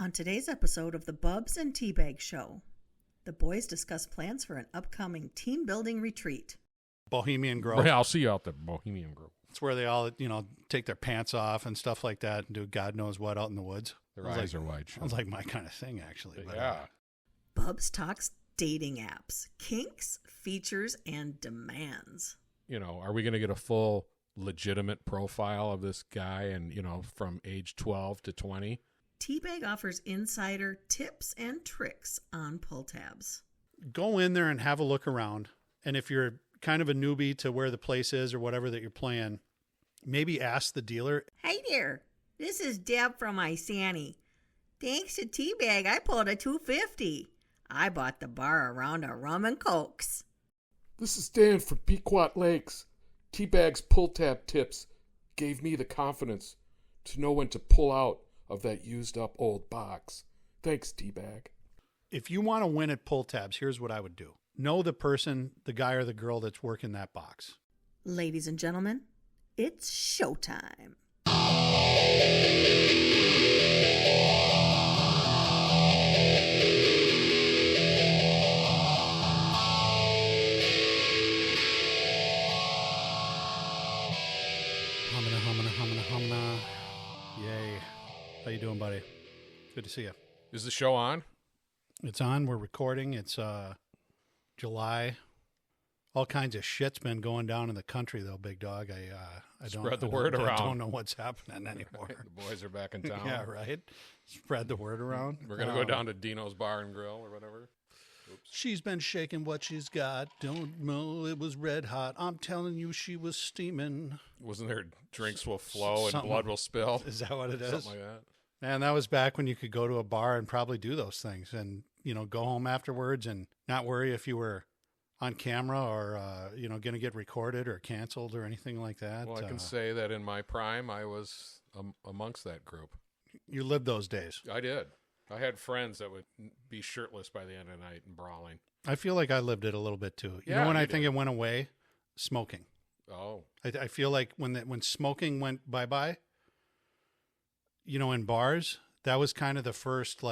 On today's episode of the Bubs T Bag Show, the boys discuss plans for an upcoming team-building retreat. Bohemian Grove. Yeah, I'll see you out there, Bohemian Grove. It's where they all, take their pants off and stuff like that and do God knows what out in the woods. Their eyes are wide shut. Sounds like my kind of thing, actually. But, yeah. Bubs talks dating apps, kinks, features, and demands. Are we going to get a full legitimate profile of this guy and, from age 12 to 20? T-Bag offers insider tips and tricks on Pulltabs. Go in there and have a look around. And if you're kind of a newbie to where the place is or whatever that you're playing, maybe ask the dealer. Hey there, this is Deb from Isani. Thanks to T-Bag, I pulled a 250. I bought the bar around a rum and cokes. This is Dan from Pequot Lakes. T-Bag's pull-tab tips gave me the confidence to know when to pull out of that used-up old box. Thanks, T-Bag. If you want to win at pull tabs, here's what I would do. Know the person, the guy or the girl that's working that box. Ladies and gentlemen, it's showtime. Humana. Yay. How you doing, buddy? Good to see you. Is the show on? It's on. We're recording. It's July. All kinds of shit's been going down in the country, though, big dog. I Spread the word around. I don't know what's happening anymore. The boys are back in town. Yeah, right? Spread the word around. We're going to go down to Dino's Bar and Grill or whatever. Oops. She's been shaking what she's got. Don't know it was red hot. I'm telling you, she was steaming. Wasn't there drinks will flow and blood will spill? Is that what it is? Something like that. Man, that was back when you could go to a bar and probably do those things and, go home afterwards and not worry if you were on camera or, going to get recorded or canceled or anything like that. Well, I can say that in my prime, I was amongst that group. You lived those days. I did. I had friends that would be shirtless by the end of the night and brawling. I feel like I lived it a little bit too. Yeah, when I think it went away? Smoking. Oh. I feel like when smoking went bye-bye, in bars, that was kind of the first,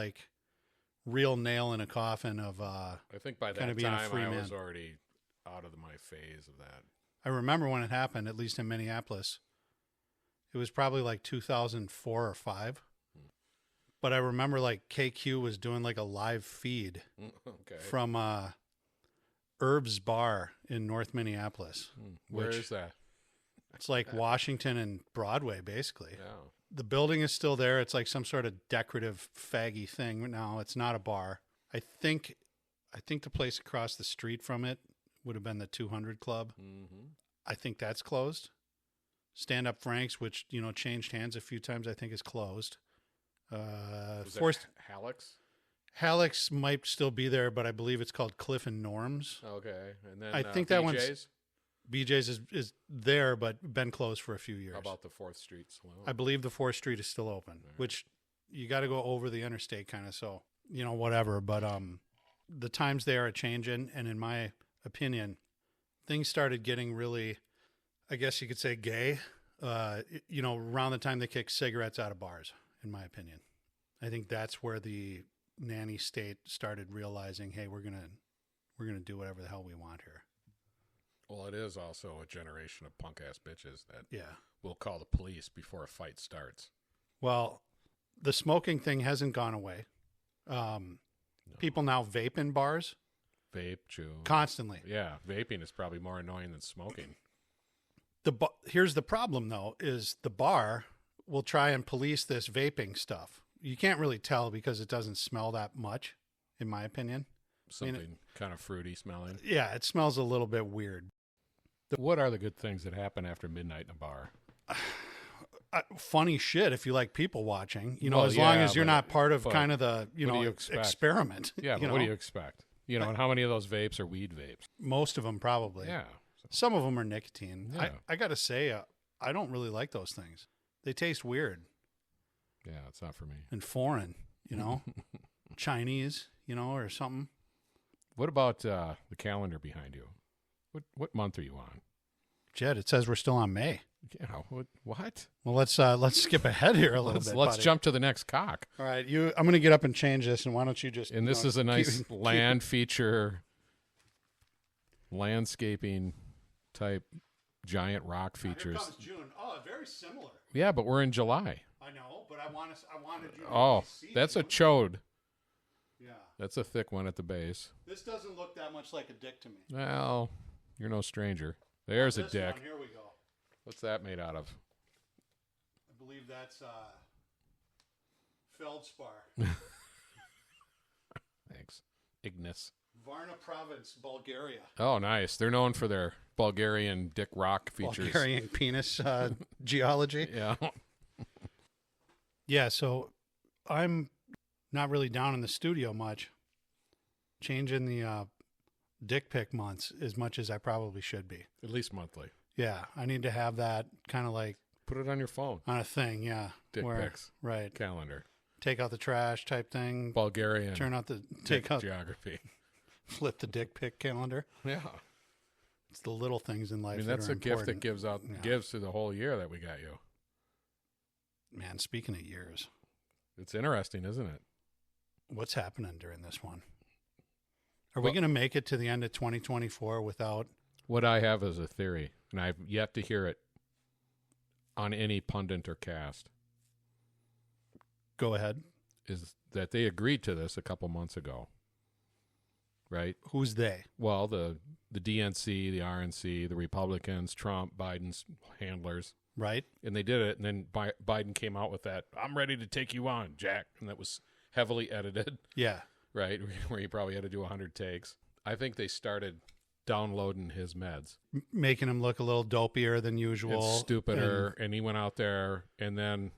real nail in a coffin of I think by that kind of being time a free I man. was already out of my phase of that. I remember when it happened, at least in Minneapolis. It was probably 2004 or 5. But I remember KQ was doing a live feed from Herb's Bar in North Minneapolis. Where is that? It's Washington and Broadway, basically. Yeah. The building is still there. It's some sort of decorative faggy thing. No, it's not a bar. I think the place across the street from it would have been the 200 Club. Mm-hmm. I think that's closed. Stand Up Frank's, which changed hands a few times, I think is closed. Halleck's might still be there, but I believe it's called Cliff and Norm's. Okay, and then I think that one's BJ's is there, but been closed for a few years. How about the 4th Street Saloon? I believe the 4th Street is still open, which you got to go over the interstate kind of, so whatever. But the times there are changing, and in my opinion, things started getting really, I guess you could say, gay. Around the time they kicked cigarettes out of bars. In my opinion, I think that's where the nanny state started realizing, hey, we're gonna do whatever the hell we want here. Well, it is also a generation of punk ass bitches that Yeah. will call the police before a fight starts. Well, the smoking thing hasn't gone away. People now vape in bars. Vape, chew. Constantly. Yeah, vaping is probably more annoying than smoking. Here's the problem, though, is the bar will try and police this vaping stuff. You can't really tell because it doesn't smell that much, in my opinion. Something kind of fruity smelling. Yeah, it smells a little bit weird. What are the good things that happen after midnight in a bar? Funny shit if you like people watching, Well, as long as you're not part of kind of the, what do you expect? Experiment. Yeah, but what do you expect? And how many of those vapes are weed vapes? Most of them probably. Yeah. Some of them are nicotine. Yeah. I got to say, I don't really like those things. They taste weird. Yeah, it's not for me. And foreign, Chinese, or something. What about the calendar behind you? What month are you on? Jed, it says we're still on May. You know, what? Well, let's skip ahead here a little bit. Let's buddy. jump to the next cock. All right, I'm going to get up and change this, and why don't you just? And this is a nice land feature, landscaping type, giant rock features. Here comes June. Oh, very similar. Yeah, but we're in July. I know, but I wanted you. Oh, to see that's a it. chode. Yeah. That's a thick one at the base. This doesn't look that much like a dick to me. Well, you're no stranger. There's a This dick. one, here we go. What's that made out of? I believe that's feldspar. Thanks. Ignis. Varna Province, Bulgaria. Oh, nice. They're known for their Bulgarian dick rock features. Bulgarian penis geology. Yeah. Yeah, so I'm not really down in the studio much, changing the dick pic months as much as I probably should be. At least monthly. Yeah, I need to have that kind of like Put it on your phone. on a thing, yeah. Dick where- pics. Right. Calendar. Take out the trash type thing. Bulgarian. Turn out the, dick take out, geography. flip the dick pic calendar. Yeah. It's the little things in life I mean, that that's are a gift that important. gives through the whole year that we got you. Man, speaking of years, It's interesting, isn't it? what's happening during this one? Are we going to make it to the end of 2024 without... What I have is a theory, and I've yet to hear it on any pundit or cast, Go ahead. is that they agreed to this a couple months ago. Right? Who's they? Well, the DNC, the RNC, the Republicans, Trump, Biden's handlers, Right? and they did it. And then Biden came out with that, "I'm ready to take you on, Jack," and that was heavily edited, Yeah. right? Where he probably had to do 100 takes. I think they started downloading his meds. Making him look a little dopier than usual. And stupider, and he went out there, and then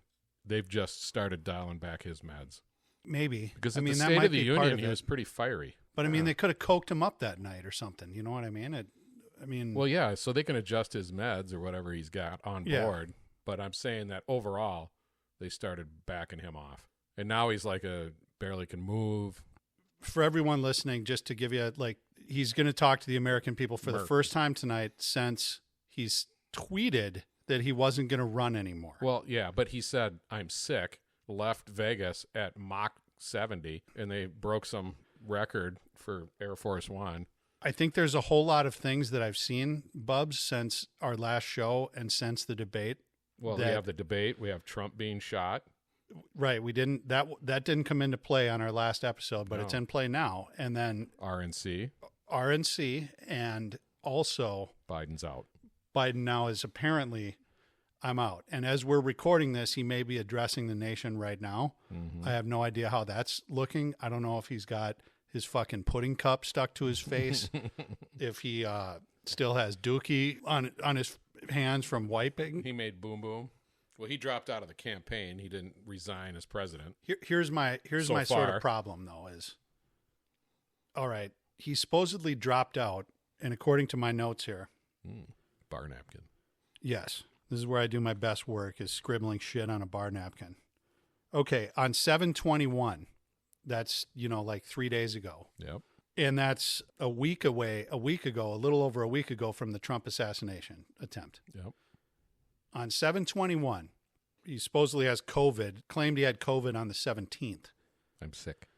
they've just started dialing back his meds. Maybe. Because I at mean, the that State might of the be part Union, of he it. was pretty fiery. But I mean, they could have coked him up that night or something. You know what I mean? Well, yeah, so they can adjust his meds or whatever he's got on Yeah. board. But I'm saying that overall, they started backing him off. And now he's like barely can move. for everyone listening, just to give you he's going to talk to the American people for the Merc. first time tonight since he's tweeted that he wasn't going to run anymore. Well, yeah, but he said, "I'm sick," left Vegas at Mach 70, and they broke some record for Air Force One. I think there's a whole lot of things that I've seen, Bubs, since our last show and since the debate. Well, we have the debate. We have Trump being shot. Right. We didn't that didn't come into play on our last episode, but No. it's in play now. And then RNC. RNC and also Biden's out. Biden now is apparently I'm out. And as we're recording this, he may be addressing the nation right now. Mm-hmm. I have no idea how that's looking. I don't know if he's got his fucking pudding cup stuck to his face, if he still has dookie on his hands from wiping. He made boom boom. Well, he dropped out of the campaign. He didn't resign as president. Here's my So sort far. of problem though is, all right, he supposedly dropped out, and according to my notes here, Bar napkin. yes, this is where I do my best work, is scribbling shit on a bar napkin. Okay, on 7/21, that's, like 3 days ago. Yep. And that's a week ago, a little over a week ago from the Trump assassination attempt. Yep. On 7/21, he supposedly has COVID, claimed he had COVID on the 17th. I'm sick.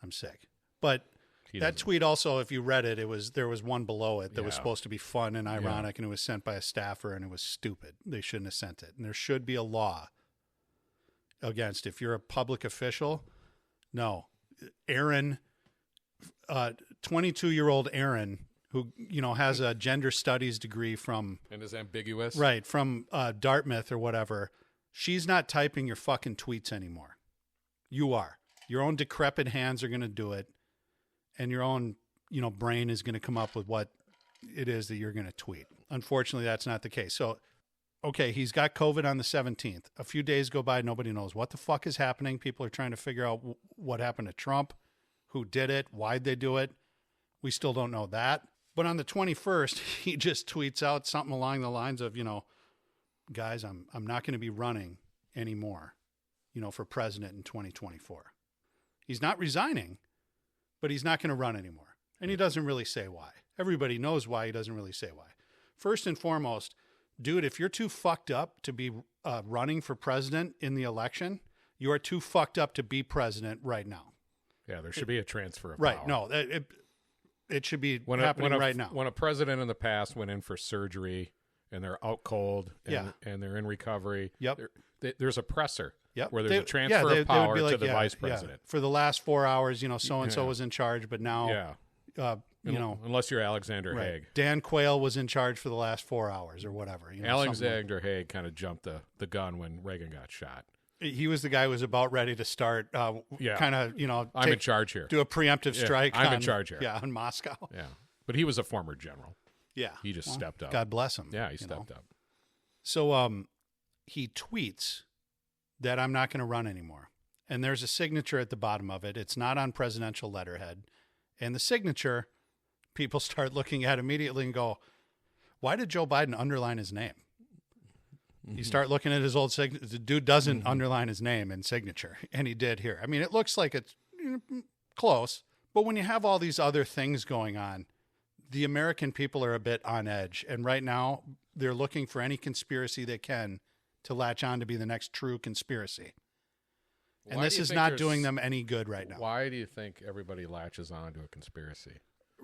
I'm sick. But He that doesn't. tweet also, if you read it, there was one below it that was Yeah. supposed to be fun and ironic, and it was sent by a staffer, and it was stupid. They shouldn't have sent it. And there should be a law against, if you're a public official, no. Aaron, 22-year-old Aaron, who, has a gender studies degree from, And is ambiguous. right, from Dartmouth or whatever, she's not typing your fucking tweets anymore. You are. Your own decrepit hands are going to do it, and your own, brain is going to come up with what it is that you're going to tweet. Unfortunately, that's not the case. So, okay, he's got COVID on the 17th. A few days go by, nobody knows what the fuck is happening. People are trying to figure out what happened to Trump, who did it, why'd they do it. We still don't know that. But on the 21st, he just tweets out something along the lines of, guys, I'm not going to be running anymore, for president in 2024. He's not resigning, but he's not going to run anymore. And he doesn't really say why. Everybody knows why. He doesn't really say why. First and foremost, dude, if you're too fucked up to be running for president in the election, you are too fucked up to be president right now. Yeah, there should be a transfer of right. power. No, it should be happening right now. When a president in the past went in for surgery and they're out cold and they're in recovery, there's a presser where there's a transfer of power to the vice president. For the last 4 hours, so-and-so was in charge, but now, unless you're Alexander Haig. Dan Quayle was in charge for the last 4 hours or whatever. Alexander Haig kind of jumped the gun when Reagan got shot. He was the guy who was about ready to start, I'm in charge here. Do a preemptive strike. I'm in charge here. Yeah, on Moscow. Yeah. But he was a former general. Yeah. He just stepped up. God bless him. Yeah, he stepped up. So he tweets that I'm not going to run anymore. And there's a signature at the bottom of it. It's not on presidential letterhead. And the signature, people start looking at immediately and go, why did Joe Biden underline his name? You start looking at his old signature. The dude doesn't underline his name in signature, and he did here. I mean, it looks like it's close, but when you have all these other things going on, the American people are a bit on edge. And right now, they're looking for any conspiracy they can to latch on to be the next true conspiracy. And this is not doing them any good right now. Why do you think everybody latches on to a conspiracy?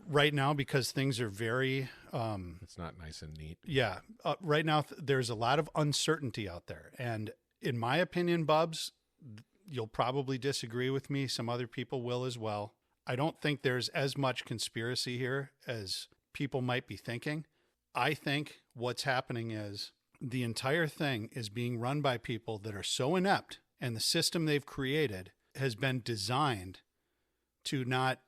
Right now, because things are very... it's not nice and neat. Yeah. Right now, there's a lot of uncertainty out there. And in my opinion, Bubs, you'll probably disagree with me. Some other people will as well. I don't think there's as much conspiracy here as people might be thinking. I think what's happening is the entire thing is being run by people that are so inept, and the system they've created has been designed to not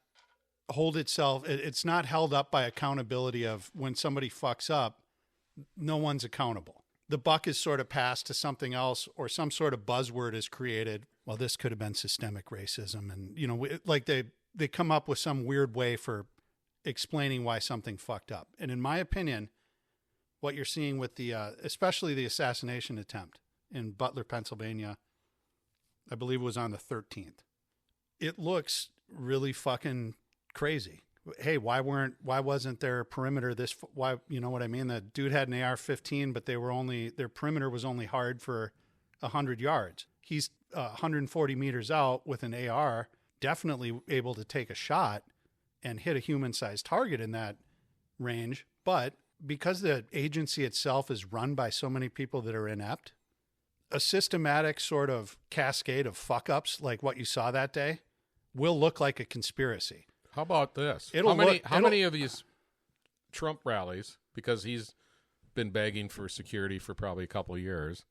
hold itself. It's not held up by accountability of when somebody fucks up, no one's accountable. The buck is sort of passed to something else, or some sort of buzzword is created. Well, this could have been systemic racism. And, like they come up with some weird way for explaining why something fucked up. And in my opinion, what you're seeing with especially the assassination attempt in Butler, Pennsylvania, I believe it was on the 13th. It looks really fucking crazy. Hey, why wasn't there a perimeter why, you know what I mean? The dude had an AR-15, but their perimeter was only hard for 100 yards. He's 140 meters out with an AR, definitely able to take a shot and hit a human-sized target in that range. But because the agency itself is run by so many people that are inept, a systematic sort of cascade of fuck-ups like what you saw that day will look like a conspiracy. How about this? How many of these Trump rallies, because he's been begging for security for probably a couple of years.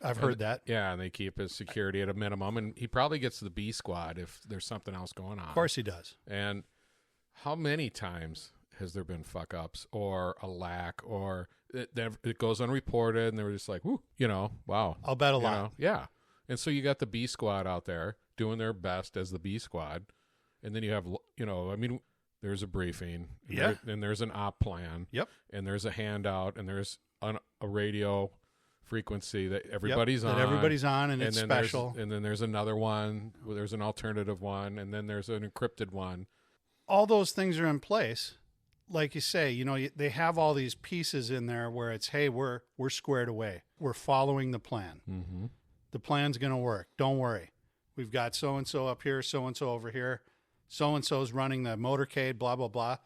I've heard that. Yeah, and they keep his security at a minimum, and he probably gets the B squad if there's something else going on. Of course he does. And how many times has there been fuck-ups or a lack, or it goes unreported, and they were just like, whoo, wow. I'll bet a lot. Yeah. And so you got the B squad out there doing their best as the B squad. And then you have, there's a briefing. And there's an op plan. Yep. And there's a handout. And there's a radio frequency that everybody's on. That everybody's on, and it's special. And then there's another one. There's an alternative one. And then there's an encrypted one. All those things are in place. Like you say, they have all these pieces in there where it's, hey, we're squared away. We're following the plan. Mm-hmm. The plan's going to work. Don't worry. We've got so-and-so up here, so-and-so over here. So-and-so's running the motorcade, blah, blah, blah.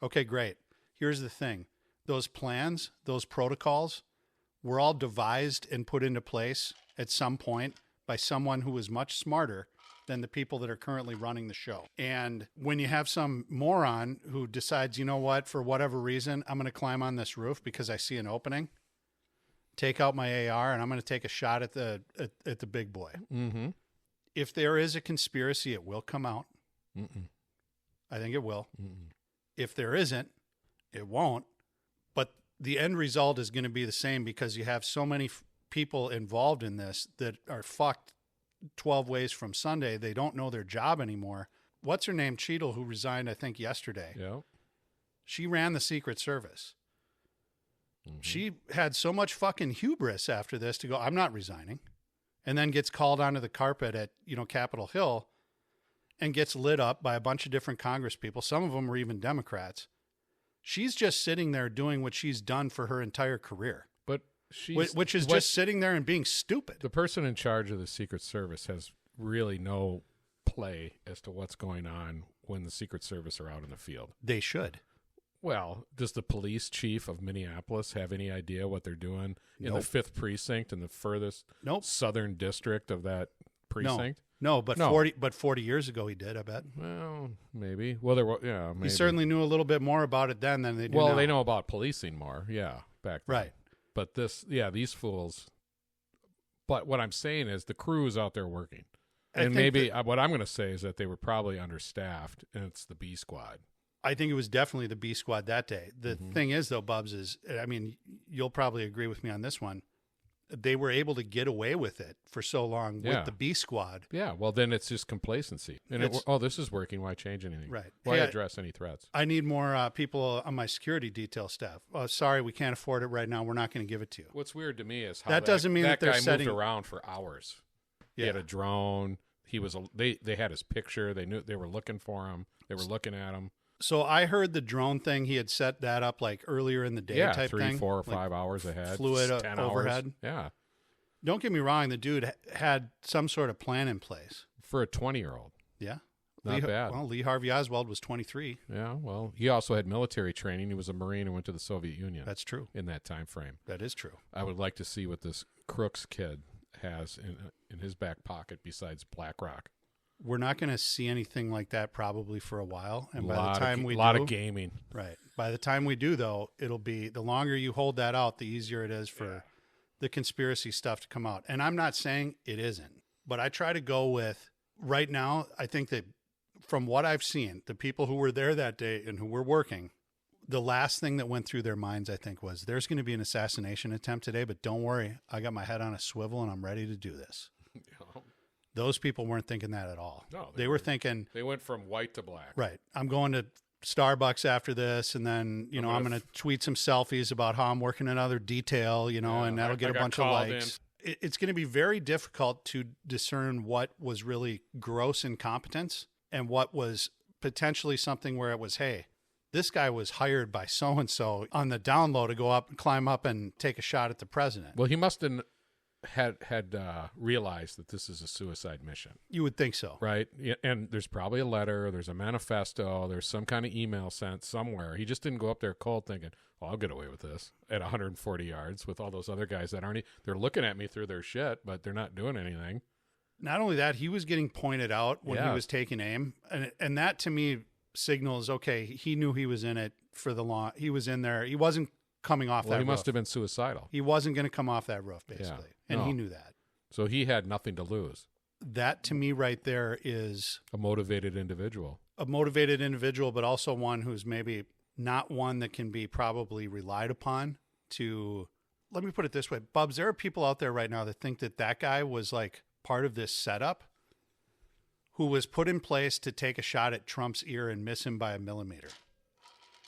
Okay, great. Here's the thing. Those plans, those protocols were all devised and put into place at some point by someone who was much smarter than the people that are currently running the show. And when you have some moron who decides, you know what, for whatever reason, I'm going to climb on this roof because I see an opening, take out my AR, and I'm going to take a shot at the big boy. Mm-hmm. If there is a conspiracy, it will come out. Mm-mm. I think it will. Mm-mm. If there isn't, it won't. But the end result is going to be the same because you have so many people involved in this that are fucked 12 ways from Sunday. They don't know their job anymore. What's her name? Cheadle, who resigned, I think, yesterday. Yeah. She ran the Secret Service. Mm-hmm. She had so much fucking hubris after this to go, I'm not resigning. And then gets called onto the carpet at, Capitol Hill and gets lit up by a bunch of different Congress people. Some of them were even Democrats. She's just sitting there doing what she's done for her entire career. But which is just sitting there and being stupid. The person in charge of the Secret Service has really no play as to what's going on when the Secret Service are out in the field. They should. Well, does the police chief of Minneapolis have any idea what they're doing in the 5th precinct in the furthest southern district of that precinct? No, but 40 years ago he did, I bet. Well, maybe. Well, maybe. He certainly knew a little bit more about it then than they do now. Well, they know about policing more, back then. Right. But these fools. But what I'm saying is the crew is out there working. And maybe what I'm going to say is that they were probably understaffed, and it's the B squad. I think it was definitely the B squad that day. The thing is, though, Bubs, you'll probably agree with me on this one. They were able to get away with it for so long with the B squad. Yeah, well, then it's just complacency. And this is working. Why change anything? Right. Why address any threats? I need more people on my security detail staff. Sorry, we can't afford it right now. We're not going to give it to you. What's weird to me is how that doesn't mean that guy moved around for hours. He had a drone. He was they had his picture. They knew they were looking for him. They were looking at him. So I heard the drone thing. He had set that up like earlier in the day type 3, thing. 4 or 5 hours ahead. Flew it 10 overhead. Hours. Yeah. Don't get me wrong. The dude had some sort of plan in place. For a 20-year-old. Yeah. Not bad. Well, Lee Harvey Oswald was 23. Yeah, well, he also had military training. He was a Marine and went to the Soviet Union. That's true. In that time frame. That is true. I would like to see what this Crooks kid has in his back pocket besides BlackRock. We're not going to see anything like that probably for a while. And by the time we do... A lot of gaming. Right. By the time we do, though, it'll be... The longer you hold that out, the easier it is for the conspiracy stuff to come out. And I'm not saying it isn't. But I try to go with... Right now, I think that from what I've seen, the people who were there that day and who were working, the last thing that went through their minds, I think, was there's going to be an assassination attempt today, but don't worry. I got my head on a swivel and I'm ready to do this. Those people weren't thinking that at all. No, they were thinking... They went from white to black. Right. I'm going to Starbucks after this, and then, I'm going to tweet some selfies about how I'm working another detail, and that'll get a bunch of likes. It's going to be very difficult to discern what was really gross incompetence and what was potentially something where it was, hey, this guy was hired by so-and-so on the down low to go up and climb up and take a shot at the president. Well, he must have had realized that this is a suicide mission. You would think so. Right? And there's probably a letter, there's a manifesto, there's some kind of email sent somewhere. He just didn't go up there cold thinking, well, I'll get away with this at 140 yards with all those other guys that aren't, they're looking at me through their shit, but they're not doing anything. Not only that, he was getting pointed out when he was taking aim. And that to me signals, okay, he knew he was in it for the long, he was in there. He wasn't coming off that roof. He must have been suicidal. He wasn't going to come off that roof, basically. Yeah. And he knew that. So he had nothing to lose. That, to me, right there is... A motivated individual. A motivated individual, but also one who's maybe not one that can be probably relied upon to... Let me put it this way. Bubs, there are people out there right now that think that guy was like part of this setup who was put in place to take a shot at Trump's ear and miss him by a millimeter.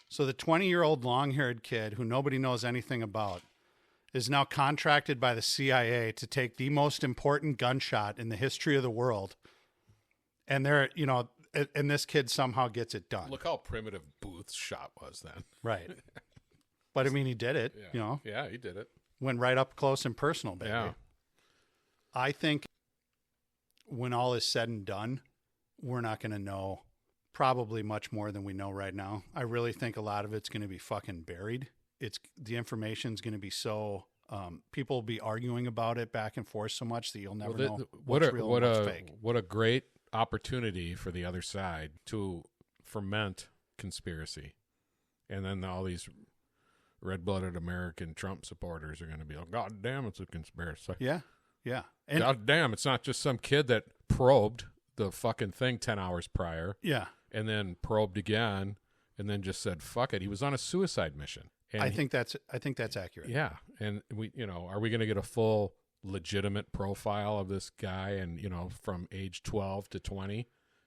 So the 20-year-old long-haired kid who nobody knows anything about is now contracted by the CIA to take the most important gunshot in the history of the world. And and this kid somehow gets it done. Look how primitive Booth's shot was then. Right. But I mean, he did it, Yeah, he did it. Went right up close and personal, baby. Yeah. I think when all is said and done, we're not going to know probably much more than we know right now. I really think a lot of it's going to be fucking buried. The information's going to be so people will be arguing about it back and forth so much that you'll never know what's real and what's fake. What a great opportunity for the other side to ferment conspiracy, and then all these red-blooded American Trump supporters are going to be like, God damn, it's a conspiracy. Yeah. And God damn, it's not just some kid that probed the fucking thing 10 hours prior. Yeah. And then probed again, and then just said, fuck it. He was on a suicide mission. And I think that's accurate. Yeah. And are we going to get a full legitimate profile of this guy and, from age 12 to 20?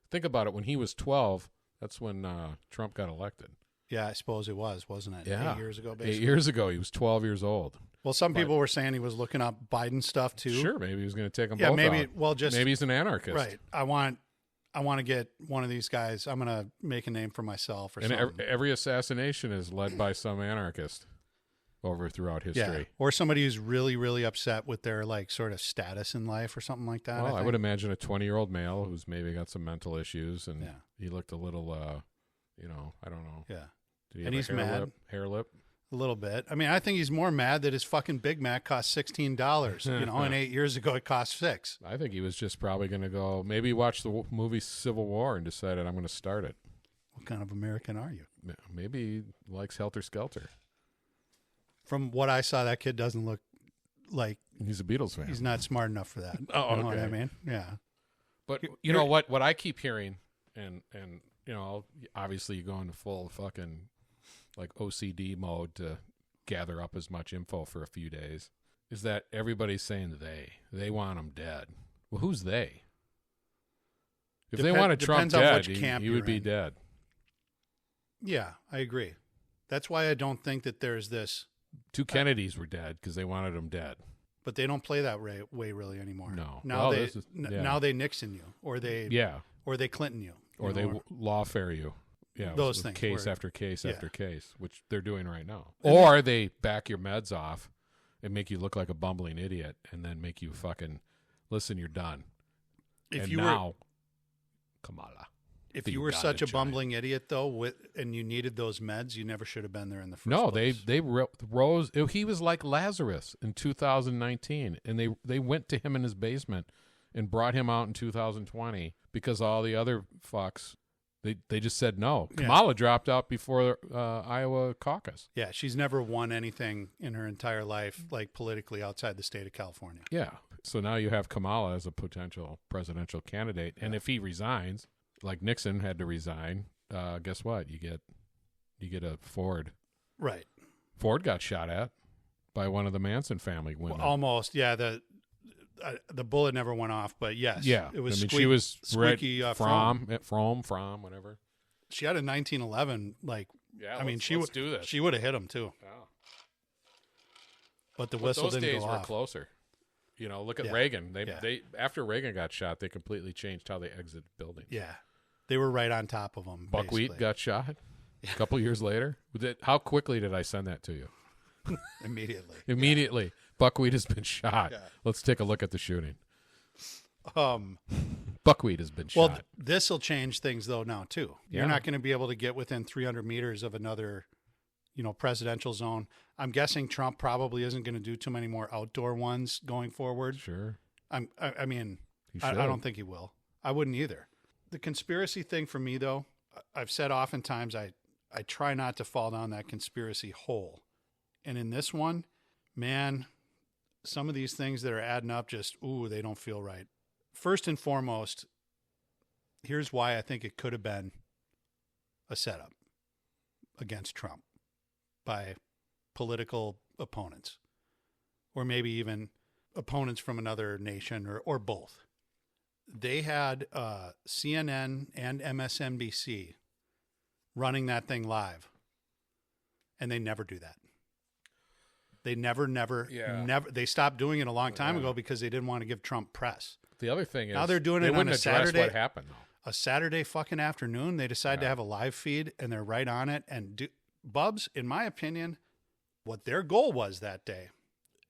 Think about it. When he was 12, that's when Trump got elected. Yeah, I suppose it was, wasn't it? Yeah. 8 years ago, basically. 8 years ago, he was 12 years old. Well, some people were saying he was looking up Biden stuff too. Sure, maybe he was going to take them both maybe. out. Well, maybe he's an anarchist. Right. I want to get one of these guys. I'm going to make a name for myself or something. And every assassination is led by some anarchist. over throughout Yeah. history. Or somebody who's really, really upset with their like sort of status in life or something like that. Well, I think. would imagine a 20-year-old male who's maybe got some mental issues, and Yeah. he looked a little, I don't know. Yeah. Did he And have he's a mad. hair lip? A little bit. I mean, I think he's more mad that his fucking Big Mac cost $16. And 8 years ago it cost $6. I think he was just probably going to go, maybe watch the movie Civil War and decided I'm going to start it. What kind of American are you? Maybe he likes Helter Skelter. From what I saw, that kid doesn't look like He's a Beatles fan. he's not smart enough for that. Oh, You know what I okay. mean? Yeah. But you know what I keep hearing, and obviously you go into full fucking like OCD mode to gather up as much info for a few days, is that everybody's saying they want him dead. Well, who's they? If they wanted Trump depends on dead, which camp he would you're be in. dead. Yeah, I agree. That's why I don't think that there's this, Two Kennedys were dead because they wanted him dead. but they don't play that way really anymore. No. Now Well, now they Nixon you, or they Clinton you, or they lawfare you. Yeah, Those with things case where- after case yeah. after case, which they're doing right now. Or they back your meds off and make you look like a bumbling idiot, and then make you fucking listen. You're done. If and you now, Kamala. if the you were Uganda such a giant. bumbling idiot though, and you needed those meds, you never should have been there in the first No, place. they rose. He was like Lazarus in 2019, and they went to him in his basement and brought him out in 2020 because all the other fucks. They just said no. Yeah. Kamala dropped out before Iowa caucus. Yeah, she's never won anything in her entire life, like politically outside the state of California. Yeah. So now you have Kamala as a potential presidential candidate, and if he resigns, like Nixon had to resign, guess what? You get a Ford. Right. Ford got shot at by one of the Manson family women. Well, almost. Yeah. The bullet never went off, but yes. Yeah, It was she was squeaky from whatever. She had a 1911. Like, Yeah, I mean, let's she would do this. She would have hit him too, Yeah. but the But whistle those didn't days go were off. closer. Look at Yeah. Reagan. Yeah. They after Reagan got shot, they completely changed how they exited buildings. Yeah, they were right on top of him. Buckwheat basically. got shot a couple years later. How quickly did I send that to you? immediately. Immediately. Buckwheat has been shot. Yeah. Let's take a look at the shooting. Um. Buckwheat has been Well, shot. this will change things though now too. Yeah. You're not going to be able to get within 300 meters of another, presidential zone. I'm guessing Trump probably isn't going to do too many more outdoor ones going forward. Sure. I mean, He I should. don't think he will. I wouldn't either. The conspiracy thing for me though, I've said oftentimes I try not to fall down that conspiracy hole. And in this one, man, some of these things that are adding up they don't feel right. First and foremost, here's why I think it could have been a setup against Trump by political opponents, or maybe even opponents from another nation, or both. They had CNN and MSNBC running that thing live, and they never do that. They never, they stopped doing it a long time ago because they didn't want to give Trump press. The other thing is Now they're doing they it on wouldn't a address Saturday. what happened, though. A Saturday fucking afternoon, they decide to have a live feed, and they're right on it. And Bubs, in my opinion, what their goal was that day,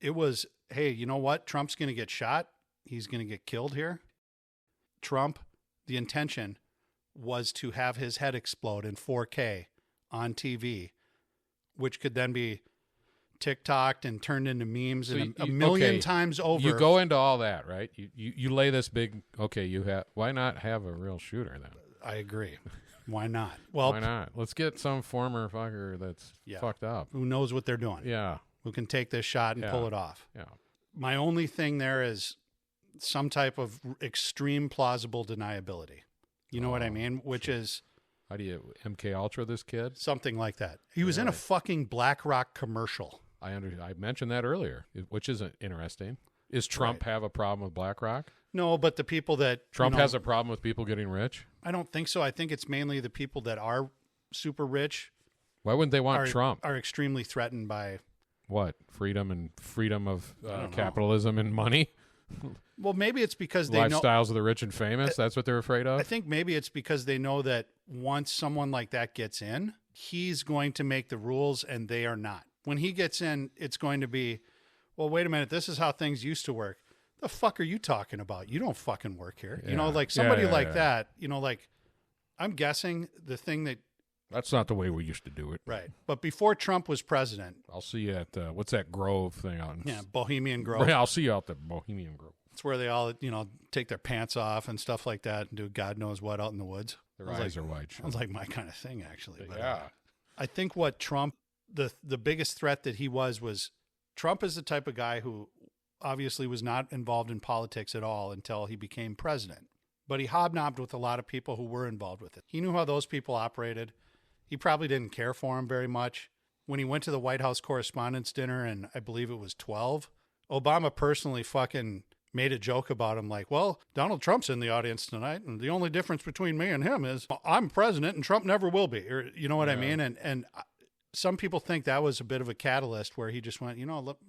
it was, hey, you know what? Trump's going to get shot. He's going to get killed here. Trump, the intention was to have his head explode in 4K on TV, which could then be TikToked and turned into memes a million times over. You go into all that, right? You lay this big. Okay, why not have a real shooter then? I agree. Why not? Well, Why not? Let's get some former fucker that's fucked up. who knows what they're doing? Yeah, Who can take this shot and pull it off? yeah. My only thing there is some type of extreme plausible deniability. You know what I mean? Which is How do you MK Ultra this kid? something like that. He was in a fucking BlackRock commercial. I mentioned that earlier, which is interesting. Is Trump have a problem with BlackRock? No, but the people that Trump has a problem with people getting rich. I don't think so. I think it's mainly the people that are super rich Why wouldn't they want Trump? are extremely threatened by. What, freedom of capitalism and money? Well, maybe it's because they know. Lifestyles of the rich and famous. That's what they're afraid of. I think maybe it's because they know that once someone like that gets in, he's going to make the rules, and they are not. When he gets in, it's going to be, well, wait a minute, this is how things used to work. The fuck are you talking about? You don't fucking work here. Yeah. You know, like somebody that, you know, like I'm guessing the thing that. That's not the way we used to do it. Right. But before Trump was president. I'll see you at, what's that Grove thing on? Yeah, Bohemian Grove. Yeah, I'll see you out there, Bohemian Grove. It's where they all, you know, take their pants off and stuff like that and do God knows what out in the woods. Their eyes are wide shut. Sounds like my kind of thing, actually. But, yeah. I think what Trump, the biggest threat that he was Trump is the type of guy who obviously was not involved in politics at all until he became president. But he hobnobbed with a lot of people who were involved with it. He knew how those people operated. He probably didn't care for him very much. When he went to the White House Correspondents' Dinner, and I believe it was 12, Obama personally fucking made a joke about him like, well, Donald Trump's in the audience tonight, and the only difference between me and him is I'm president and Trump never will be. Or, you know what I mean? And some people think that was a bit of a catalyst where he just went, you know, look,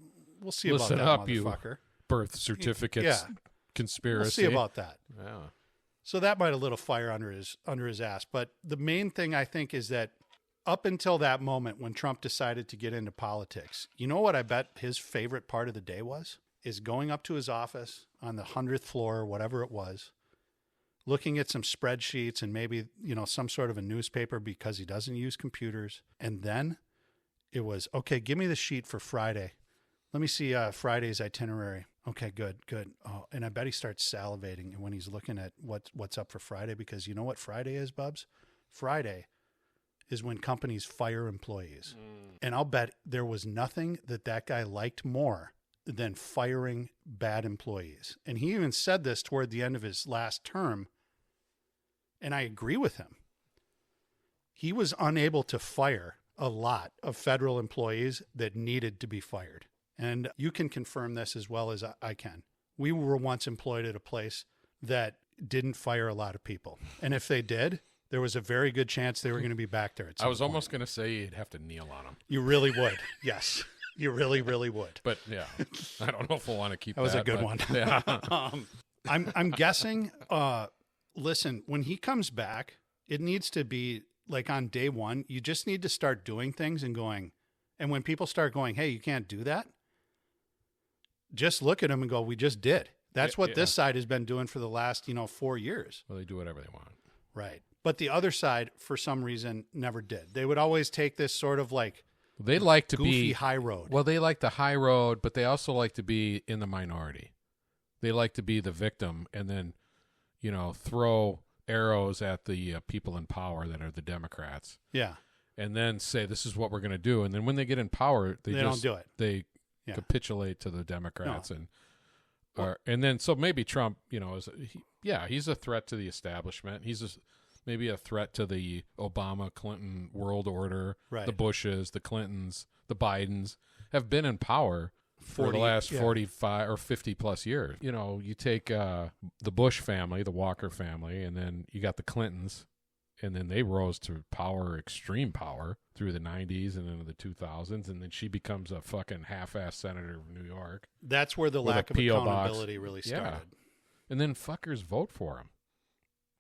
we'll see about that, motherfucker. You birth certificates conspiracy. We'll see about that. Yeah. So that might have lit a fire under his ass. But the main thing I think is that up until that moment when Trump decided to get into politics, you know what I bet his favorite part of the day was? Is going up to his office on the 100th floor, whatever it was, looking at some spreadsheets and maybe, you know, some sort of a newspaper because he doesn't use computers. And then it was, okay, give me the sheet for Friday. Let me see Friday's itinerary. Okay, good. Oh, and I bet he starts salivating when he's looking at what's up for Friday, because you know what Friday is, Bubs? Friday is when companies fire employees. And I'll bet there was nothing that guy liked more than firing bad employees. And he even said this toward the end of his last term, and I agree with him. He was unable to fire a lot of federal employees that needed to be fired. And you can confirm this as well as I can. We were once employed at a place that didn't fire a lot of people. And if they did, there was a very good chance they were going to be back there at some I was point. almost going to say you'd have to kneel on them. You really would. Yes. You really, really would. But yeah, I don't know if we'll want to keep that. That was a good one. Yeah. I'm guessing, listen, when he comes back, it needs to be like on day one, you just need to start doing things and going. And when people start going, hey, you can't do that, just look at them and go, we just did. That's what this side has been doing for the last, 4 years. Well, they do whatever they want. Right. But the other side, for some reason, never did. They would always take this sort of like they like to goofy be high road. Well, they like the high road, but they also like to be in the minority. They like to be the victim and then, throw arrows at the people in power that are the Democrats. Yeah. And then say, this is what we're going to do. And then when they get in power, they don't do it. They capitulate to the Democrats. And then, so maybe Trump, he's a threat to the establishment. He's maybe a threat to the Obama, Clinton world order. Right. The Bushes, the Clintons, the Bidens have been in power for the last 45 or 50 plus years. You take the Bush family, the Walker family, and then you got the Clintons, and then they rose to power, extreme power, through the 90s and into the 2000s, and then she becomes a fucking half-ass senator of New York. That's where the lack of accountability really started. Yeah. And then fuckers vote for him,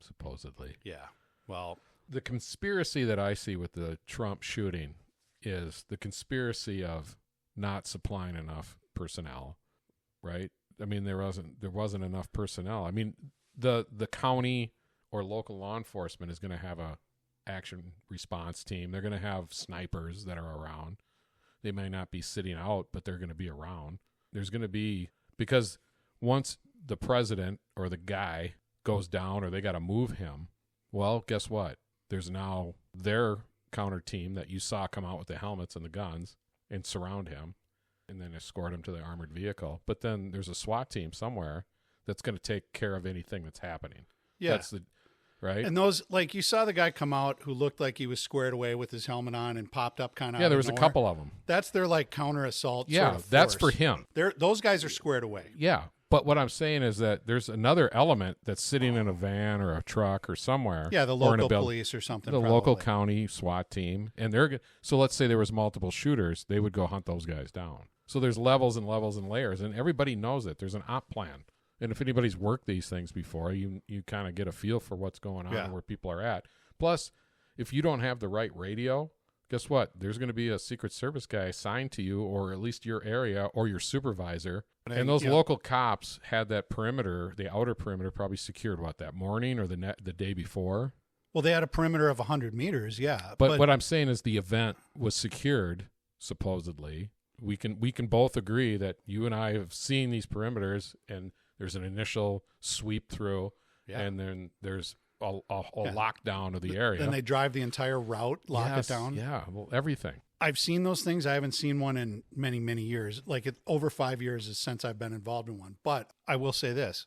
supposedly. Yeah. Well, the conspiracy that I see with the Trump shooting is the conspiracy of not supplying enough personnel, right? I mean, there wasn't enough personnel. I mean, the county or local law enforcement is going to have a action response team. They're going to have snipers that are around. They may not be sitting out, but they're going to be around. There's going to be, because once the president or the guy goes down or they got to move him, well, guess what? There's now their counter team that you saw come out with the helmets and the guns and surround him and then escort him to the armored vehicle. But then there's a SWAT team somewhere that's going to take care of anything that's happening. Yeah. That's the right. And those, like, you saw the guy come out who looked like he was squared away with his helmet on and popped up kind of. Yeah, there was a couple of them. That's their like counter assault. Yeah, sort of that's force. for him. Those guys are squared away. Yeah, but what I'm saying is that there's another element that's sitting in a van or a truck or somewhere. Yeah, the local police or something. The local county SWAT team, and so let's say there was multiple shooters, they would go hunt those guys down. So there's levels and levels and layers, and everybody knows it. There's an op plan. And if anybody's worked these things before, you kind of get a feel for what's going on and where people are at. Plus, if you don't have the right radio guess what? There's going to be a Secret Service guy assigned to you, or at least your area, or your supervisor. And those local cops had that perimeter, the outer perimeter, probably secured, that morning or the day before? Well, they had a perimeter of 100 meters, yeah. But what I'm saying is the event was secured, supposedly. We can both agree that you and I have seen these perimeters, and there's an initial sweep through, and then there's a lockdown of the area. Then they drive the entire route, lock it down. Yeah, well, everything. I've seen those things. I haven't seen one in many, many years. Over 5 years since I've been involved in one. But I will say this.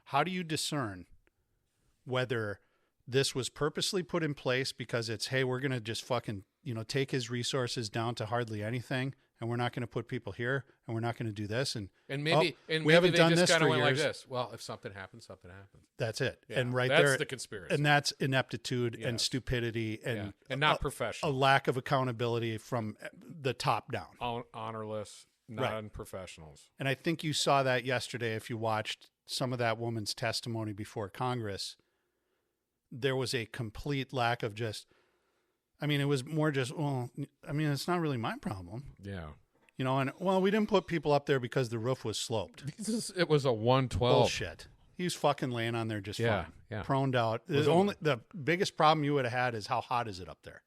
How do you discern whether this was purposely put in place because it's, hey, we're going to just fucking, take his resources down to hardly anything, and we're not going to put people here, and we're not going to do this, and maybe we haven't done this for went years. Like this. Well, if something happens, something happens. That's it. Yeah, and right that's there, the conspiracy, and that's ineptitude and stupidity and not professional, a lack of accountability from the top down, honorless, non-professionals. And I think you saw that yesterday if you watched some of that woman's testimony before Congress. There was a complete lack of it was more just, it's not really my problem. Yeah. We didn't put people up there because the roof was sloped. It was a 112. Bullshit. He was fucking laying on there just fine. Yeah. Proned out. The biggest problem you would have had is how hot is it up there?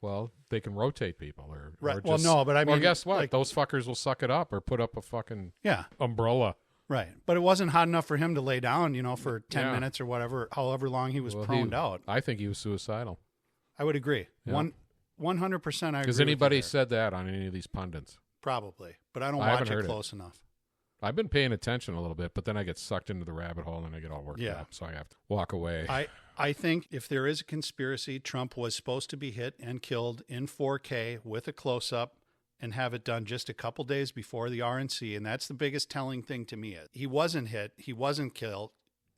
Well, they can rotate people or right. Or just, well, guess what? Those fuckers will suck it up or put up a fucking umbrella. Right. But it wasn't hot enough for him to lay down, for 10 minutes or whatever, however long he was proned out. I think he was suicidal. I would agree. Yeah. 100% I agree. Has anybody said that on any of these pundits? Probably. But I don't watch it close enough. I've been paying attention a little bit, but then I get sucked into the rabbit hole and I get all worked up, so I have to walk away. I think if there is a conspiracy, Trump was supposed to be hit and killed in 4K with a close-up and have it done just a couple days before the RNC, and that's the biggest telling thing to me. He wasn't hit, he wasn't killed,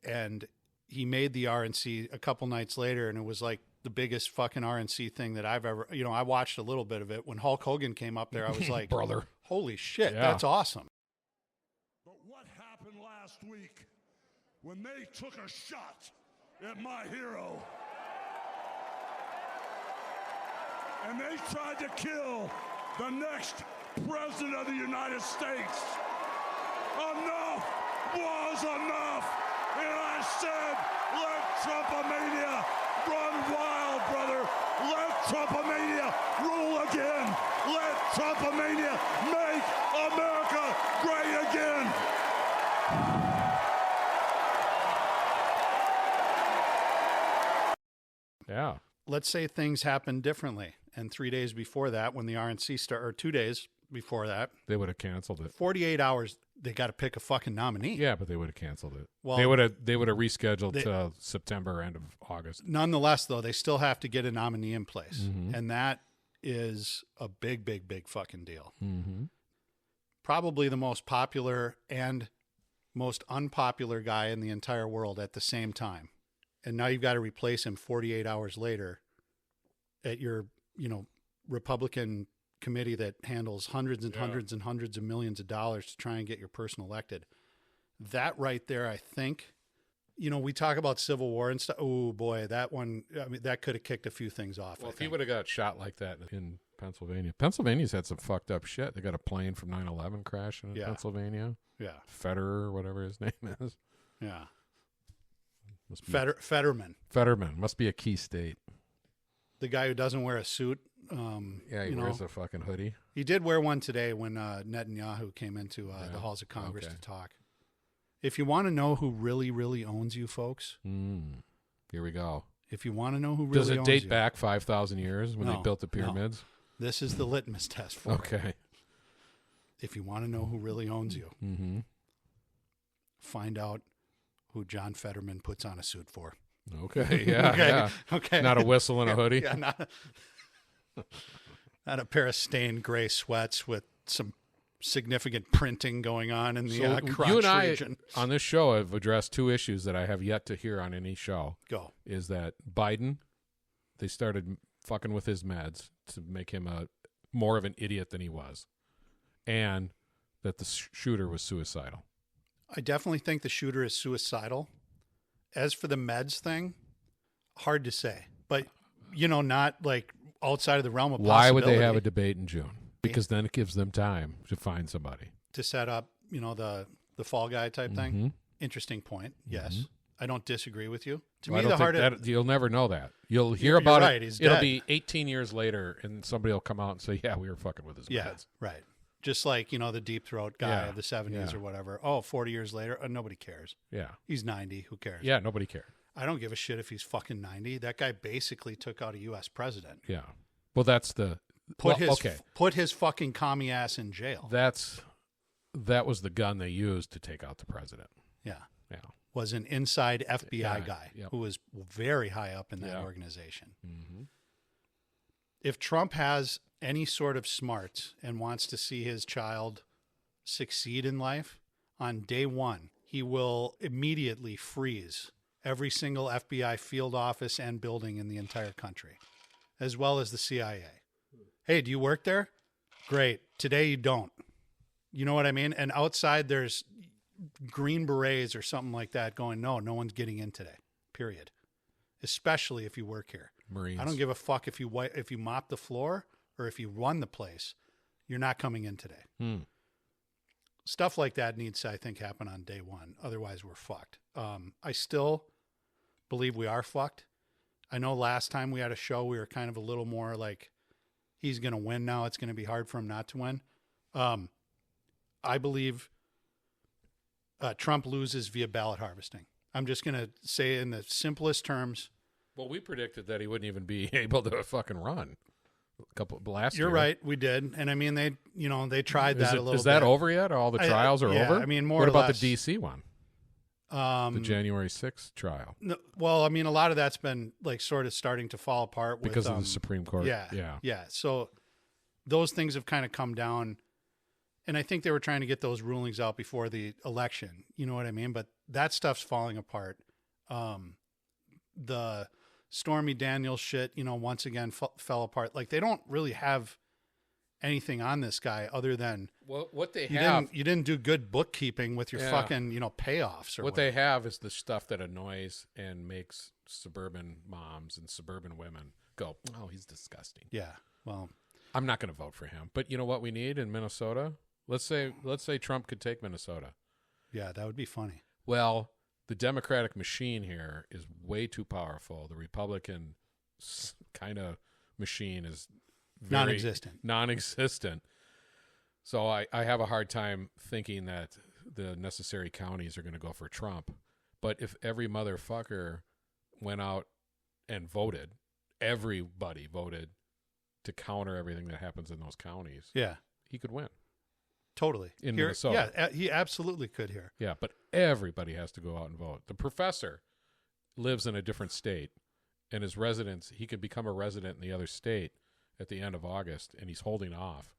and he made the RNC a couple nights later, and it was like the biggest fucking RNC thing that I've ever, I watched a little bit of it. When Hulk Hogan came up there, I was like, brother, holy shit, that's awesome. But what happened last week when they took a shot at my hero and they tried to kill the next president of the United States? Enough was enough. And I said, let Trumpomania run wild, brother. Let Trumpomania rule again. Let Trumpomania make America great again. Yeah. Let's say things happened differently. And 3 days before that, when the RNC started, or 2 days before that, they would have canceled it. 48 hours, they got to pick a fucking nominee. Yeah, but they would have canceled it. Well, they would have rescheduled to September, end of August. Nonetheless, though, they still have to get a nominee in place. Mm-hmm. And that is a big, big, big fucking deal. Mm-hmm. Probably the most popular and most unpopular guy in the entire world at the same time. And now you've got to replace him 48 hours later at your, Republican committee that handles hundreds and hundreds and hundreds of millions of dollars to try and get your person elected. That right there, I think, we talk about Civil War and stuff. Oh boy, that one, that could have kicked a few things off. Well, if he would have got shot like that in Pennsylvania's had some fucked up shit. They got a plane from 9/11 crashing in Pennsylvania. Yeah. Federer, whatever his name is. Yeah. Fetterman. Fetterman must be a key state. The guy who doesn't wear a suit. He wears a fucking hoodie. He did wear one today when Netanyahu came into the halls of Congress to talk. If you want to know who really, really owns you, folks. Here we go. If you want to know who really owns you. Does it date back 5,000 years when they built the pyramids? No. This is the litmus test for it. If you want to know who really owns you, find out who John Fetterman puts on a suit for. Okay, yeah. Okay. Not a whistle and a hoodie. Yeah, not a pair of stained gray sweats with some significant printing going on in the crotch you and I, region. On this show, have addressed two issues that I have yet to hear on any show. Go. Is that Biden, they started fucking with his meds to make him more of an idiot than he was. And that the shooter was suicidal. I definitely think the shooter is suicidal. As for the meds thing, hard to say. But, not like outside of the realm of Why would they possibility have a debate in June? Because then it gives them time to find somebody. to set up, the fall guy type Mhm. thing? Interesting point. Yes. I don't disagree with you. To Well, I me, don't the think hard that, you'll never know that. You'll hear You're about right, it. he's It'll dead. be 18 years later, and somebody will come out and say, "Yeah, we were fucking with his Yeah, meds." right. Just like, the deep throat guy Yeah, of the 70s yeah. or whatever. Oh, 40 years later, nobody cares. Yeah, He's 90. Who cares? yeah. Nobody cared. I don't give a shit if he's fucking 90. That guy basically took out a U.S. president. Yeah. Well, that's the Put well, his fucking commie ass in jail. that was the gun they used to take out the president. Yeah. Yeah. Was an inside FBI Yeah, guy yep. who was very high up in that Yeah. organization. Mm-hmm. If Trump has any sort of smarts and wants to see his child succeed in life, on day one, he will immediately freeze every single FBI field office and building in the entire country, as well as the CIA. Hey, do you work there? Great. Today you don't. You know what I mean? And outside there's Green Berets or something like that going, no one's getting in today, period. Especially if you work here. Marines. I don't give a fuck if you mop the floor or if you run the place. You're not coming in today. Stuff like that needs to, I think, happen on day one. Otherwise, we're fucked. I still believe we are fucked. I know last time we had a show, we were kind of a little more like, he's going to win now. It's going to be hard for him not to win. I believe Trump loses via ballot harvesting. I'm just going to say in the simplest terms. Well, we predicted that he wouldn't even be able to fucking run. Last You're year. right, we did, and I mean they tried that a little. Is that bit. over yet? All the trials are yeah, over. I mean, more What or about less. the DC one? The January 6th trial No, well, I mean, a lot of that's been like sort of starting to fall apart because with, of the Supreme Court. Yeah. So those things have kind of come down, and I think they were trying to get those rulings out before the election. You know what I mean? But that stuff's falling apart. The Stormy Daniels shit, once again fell apart. Like they don't really have anything on this guy other than what they you have. you didn't do good bookkeeping with your Yeah. fucking payoffs or What whatever. they have is the stuff that annoys and makes suburban moms and suburban women go, "Oh, he's disgusting." Yeah. Well, I'm not going to vote for him. But you know what we need in Minnesota? Let's say Trump could take Minnesota. yeah, that would be funny. Well, the Democratic machine here is way too powerful. The Republican kind of machine is very non-existent. So I have a hard time thinking that the necessary counties are going to go for Trump. But if every motherfucker went out and voted, everybody voted to counter everything that happens in those counties, Yeah. he could win. Totally. In Here- Minnesota. Yeah, he absolutely could here. Yeah, but everybody has to go out and vote. The professor lives in a different state, and his residence, he could become a resident in the other state at the end of August, and he's holding off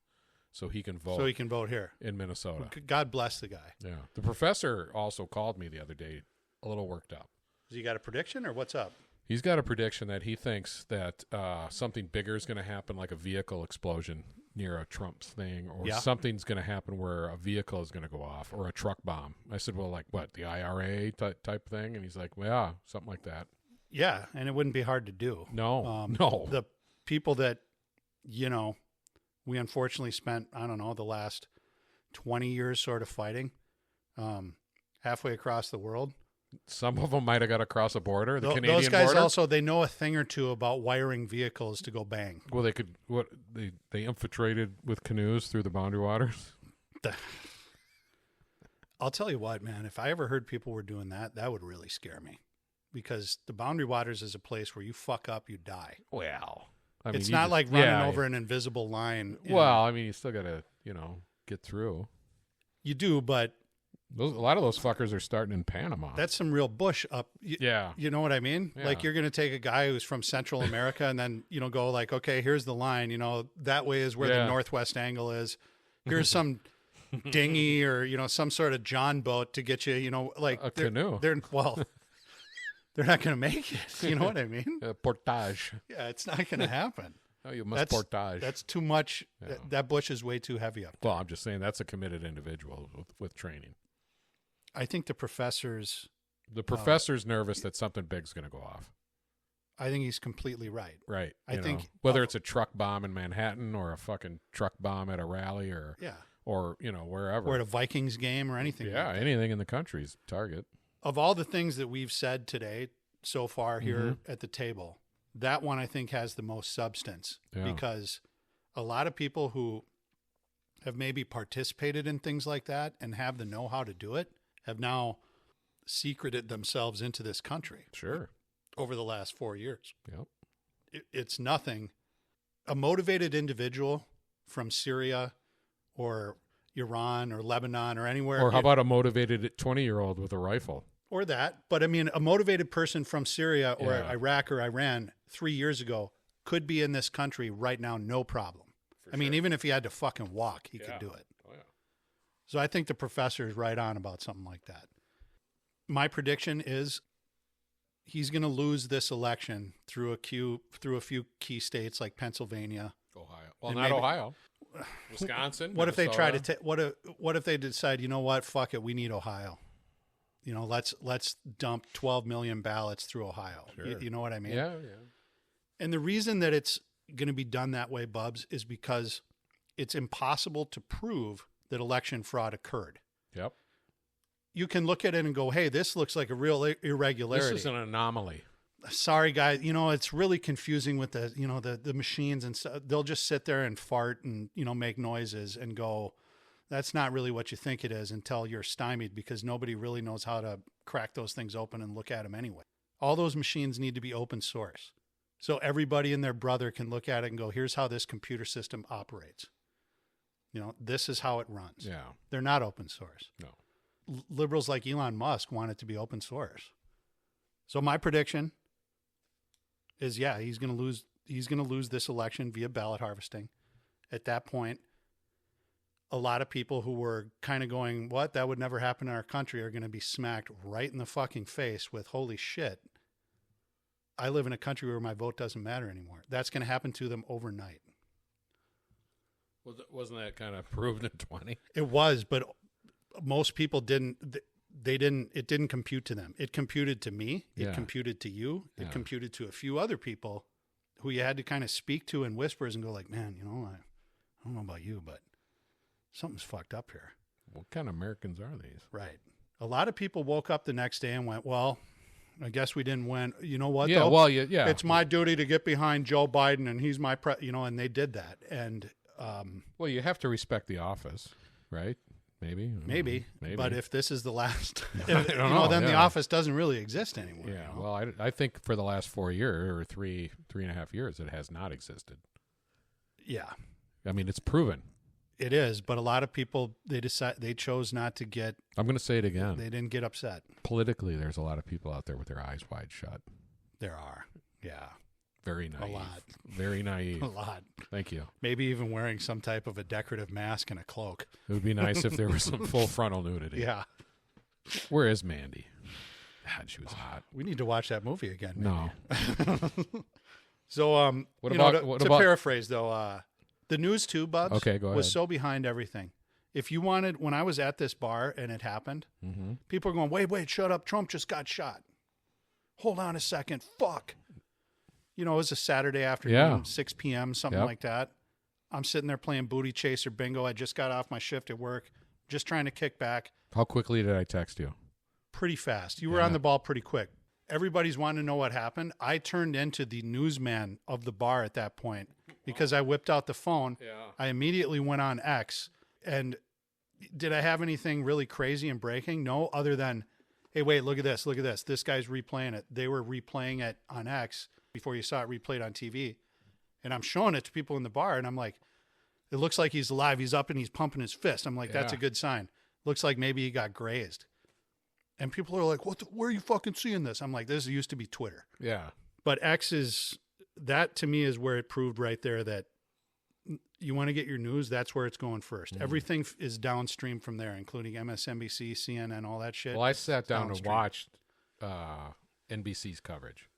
so he can vote So he can vote here. in Minnesota. God bless the guy. Yeah. The professor also called me the other day a little worked up. Has he got a prediction or what's up? He's got a prediction that he thinks that something bigger is going to happen, like a vehicle explosion near a Trump thing, or Yeah. something's going to happen where a vehicle is going to go off, or a truck bomb. I said, well, like what, the IRA type thing? And he's like, well, yeah, something like that. Yeah, and it wouldn't be hard to do. No. The people that, we unfortunately spent, I don't know, the last 20 years sort of fighting halfway across the world. Some of them might have got across a border, the Those Canadian guys border. also, they know a thing or two about wiring vehicles to go bang. Well, they infiltrated with canoes through the boundary waters. I'll tell you what, man, if I ever heard people were doing that, that would really scare me. Because the boundary waters is a place where you fuck up, you die. Well, I mean, It's you not just- like running yeah, over an invisible line. Well, I mean, you still got to, get through. You do, but A lot of those fuckers are starting in Panama. that's some real bush up. yeah. You know what I mean? Yeah. Like you're going to take a guy who's from Central America and then, go like, okay, here's the line, that way is where Yeah. the northwest angle is. Here's some dinghy or, some sort of John boat to get you, like A canoe. They're not going to make it. You know what I mean? Portage. Yeah, it's not going to happen. Oh, you must portage. That's too much. Yeah. That bush is way too heavy up. Well, I'm just saying that's a committed individual with training. I think the professors. The professor's nervous that something big's going to go off. I think he's completely right. Right. I think whether it's a truck bomb in Manhattan or a fucking truck bomb at a rally or wherever. Or at a Vikings game or anything. Yeah, like that. anything in the country's target. Of all the things that we've said today so far here at the table, that one I think has the most substance because a lot of people who have maybe participated in things like that and have the know-how to do it have now secreted themselves into this country. Sure. Over the last 4 years. Yep. It's nothing. A motivated individual from Syria or Iran or Lebanon or anywhere. Or how about a motivated 20-year-old with a rifle? Or that. But I mean, a motivated person from Syria or Iraq or Iran 3 years ago could be in this country right now, no problem. I mean, even if he had to fucking walk, he could do it. Oh, yeah. So I think the professor is right on about something like that. My prediction is he's going to lose this election through a few key states like Pennsylvania, Ohio. Well, not Ohio. Wisconsin. What if they try to Minnesota. what if they decide, you know what, fuck it, we need Ohio. You know, let's dump 12 million ballots through Ohio. Sure. You know what I mean? Yeah. And the reason that it's going to be done that way, Bubs, is because it's impossible to prove that election fraud occurred. Yep. You can look at it and go, hey, this looks like a real irregularity. This is an anomaly. Sorry, guys. You know, it's really confusing with the machines and stuff. They'll just sit there and fart and, make noises and go, that's not really what you think it is until you're stymied because nobody really knows how to crack those things open and look at them anyway. All those machines need to be open source. So everybody and their brother can look at it and go, here's how this computer system operates. This is how it runs. Yeah. They're not open source. No. Liberals like Elon Musk want it to be open source. So my prediction is, he's going to lose. He's going to lose this election via ballot harvesting. At that point, a lot of people who were kind of going, what? That would never happen in our country are going to be smacked right in the fucking face with, holy shit. I live in a country where my vote doesn't matter anymore. That's going to happen to them overnight. Wasn't that kind of proved in 20? It was, but most people didn't. It didn't compute to them. It computed to me. It computed to you. It computed to a few other people who you had to kind of speak to in whispers and go like, man, I don't know about you, but something's fucked up here. What kind of Americans are these? Right. A lot of people woke up the next day and went, well, I guess we didn't win. You know what? Yeah, though? well, yeah. It's my duty to get behind Joe Biden, and he's my and they did that. And well, you have to respect the office, right? Maybe. But if this is the last, I don't know, then the office doesn't really exist anymore. Yeah. Well, I think for the last 4 years or three and a half years, it has not existed. Yeah. I mean, it's proven. It is, but a lot of people, they chose not to get. I'm going to say it again. They didn't get upset. Politically, there's a lot of people out there with their eyes wide shut. There are. Yeah. Very naive. A lot. Very naive. A lot. Thank you. Maybe even wearing some type of a decorative mask and a cloak. It would be nice if there was some full frontal nudity. Yeah. Where is Mandy? God, she was hot. We need to watch that movie again. Maybe. No. So, to paraphrase though, the news too, Bubs, okay, go ahead. was so behind everything. If you wanted, when I was at this bar and it happened, people are going, wait, shut up. Trump just got shot. Hold on a second. Fuck. It was a Saturday afternoon, 6 p.m., something like that. I'm sitting there playing booty chaser bingo. I just got off my shift at work, just trying to kick back. How quickly did I text you? Pretty fast. You were on the ball pretty quick. Everybody's wanting to know what happened. I turned into the newsman of the bar at that point because I whipped out the phone. Yeah. I immediately went on X. And did I have anything really crazy and breaking? No, other than, hey, wait, look at this. Look at this. This guy's replaying it. They were replaying it on X before you saw it replayed on TV. And I'm showing it to people in the bar, and I'm like, it looks like he's alive. He's up and he's pumping his fist. I'm like, that's a good sign. Looks like maybe he got grazed. And people are like, where are you fucking seeing this? I'm like, this used to be Twitter. Yeah. But X that to me is where it proved right there that you want to get your news, that's where it's going first. Everything is downstream from there, including MSNBC, CNN, all that shit. Well, I sat down and watched NBC's coverage.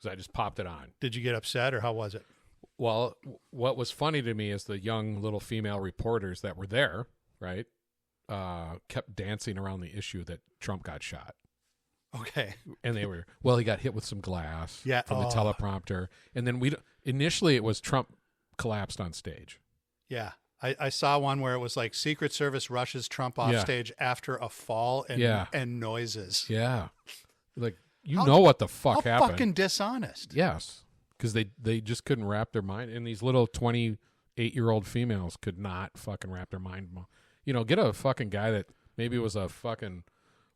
So I just popped it on. Did you get upset or how was it? Well, what was funny to me is the young little female reporters that were there, right, kept dancing around the issue that Trump got shot. Okay. And they were, well, he got hit with some glass Yeah. from the teleprompter. And then initially it was Trump collapsed on stage. Yeah. I saw one where it was like Secret Service rushes Trump off stage after a fall and noises. Yeah. Like, know what the fuck happened. Fucking dishonest. Yes. Because they just couldn't wrap their mind. And these little 28-year-old females could not fucking wrap their mind. Get a fucking guy that maybe was a fucking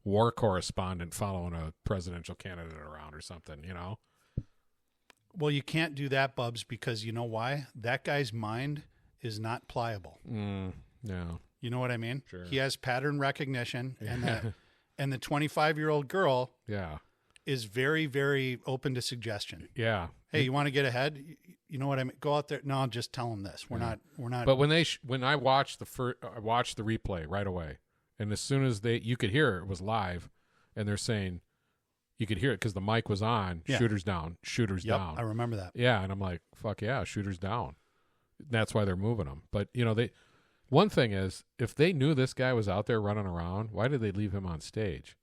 war correspondent following a presidential candidate around or something, Well, you can't do that, Bubs, because you know why? That guy's mind is not pliable. No. You know what I mean? Sure. He has pattern recognition, and the 25-year-old girl is very, very open to suggestion. Yeah. Hey, you want to get ahead? You know what I mean? Go out there. No, just tell them this. We're not. But when I watched I watched the replay right away, and as soon as you could hear it was live, and they're saying you could hear it because the mic was on. Yeah. Shooters down. Shooters down. I remember that. Yeah, and I'm like, fuck yeah, shooters down. That's why they're moving them. But one thing is, if they knew this guy was out there running around, why did they leave him on stage?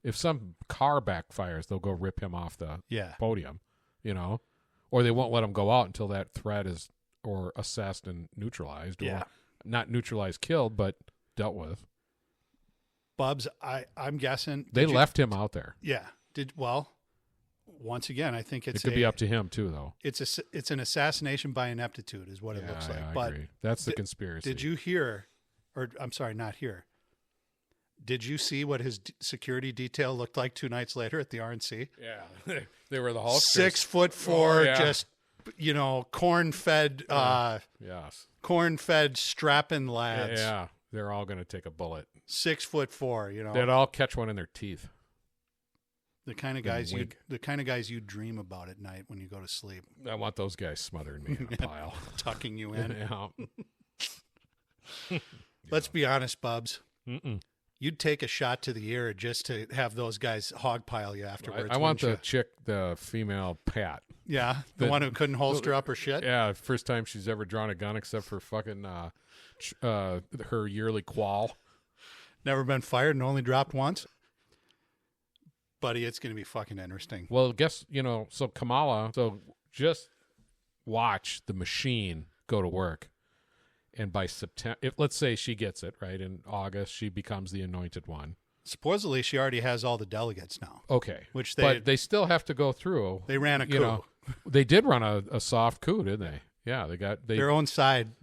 If some car backfires, they'll go rip him off the podium, or they won't let him go out until that threat is or assessed and neutralized, or not neutralized, killed, but dealt with. Bubs, I'm guessing they left him out there. Yeah. Once again, I think it could be up to him too, though. It's an assassination by ineptitude, is what it looks like. I but agree. That's the conspiracy. Did you hear? Or I'm sorry, not hear. Did you see what his security detail looked like 2 nights later at the RNC? Yeah, they were the Hulksters. 6'4", just corn-fed, yes, corn-fed strapping lads. Yeah, they're all going to take a bullet. 6'4", They'd all catch one in their teeth. The kind of guys you dream about at night when you go to sleep. I want those guys smothering me in a pile, tucking you in. Yeah. Let's be honest, Bubs. Mm-mm. You'd take a shot to the ear just to have those guys hogpile you afterwards. I want the female Pat. Yeah, the one who couldn't holster up her shit. Yeah, first time she's ever drawn a gun except for fucking her yearly qual. Never been fired and only dropped once. Buddy, it's going to be fucking interesting. Well, so Kamala, just watch the machine go to work. And by September, let's say she gets it, right, in August, she becomes the anointed one. Supposedly, she already has all the delegates now. Okay. But they still have to go through. They ran a coup. They did run a soft coup, didn't they? Yeah, they got their own side.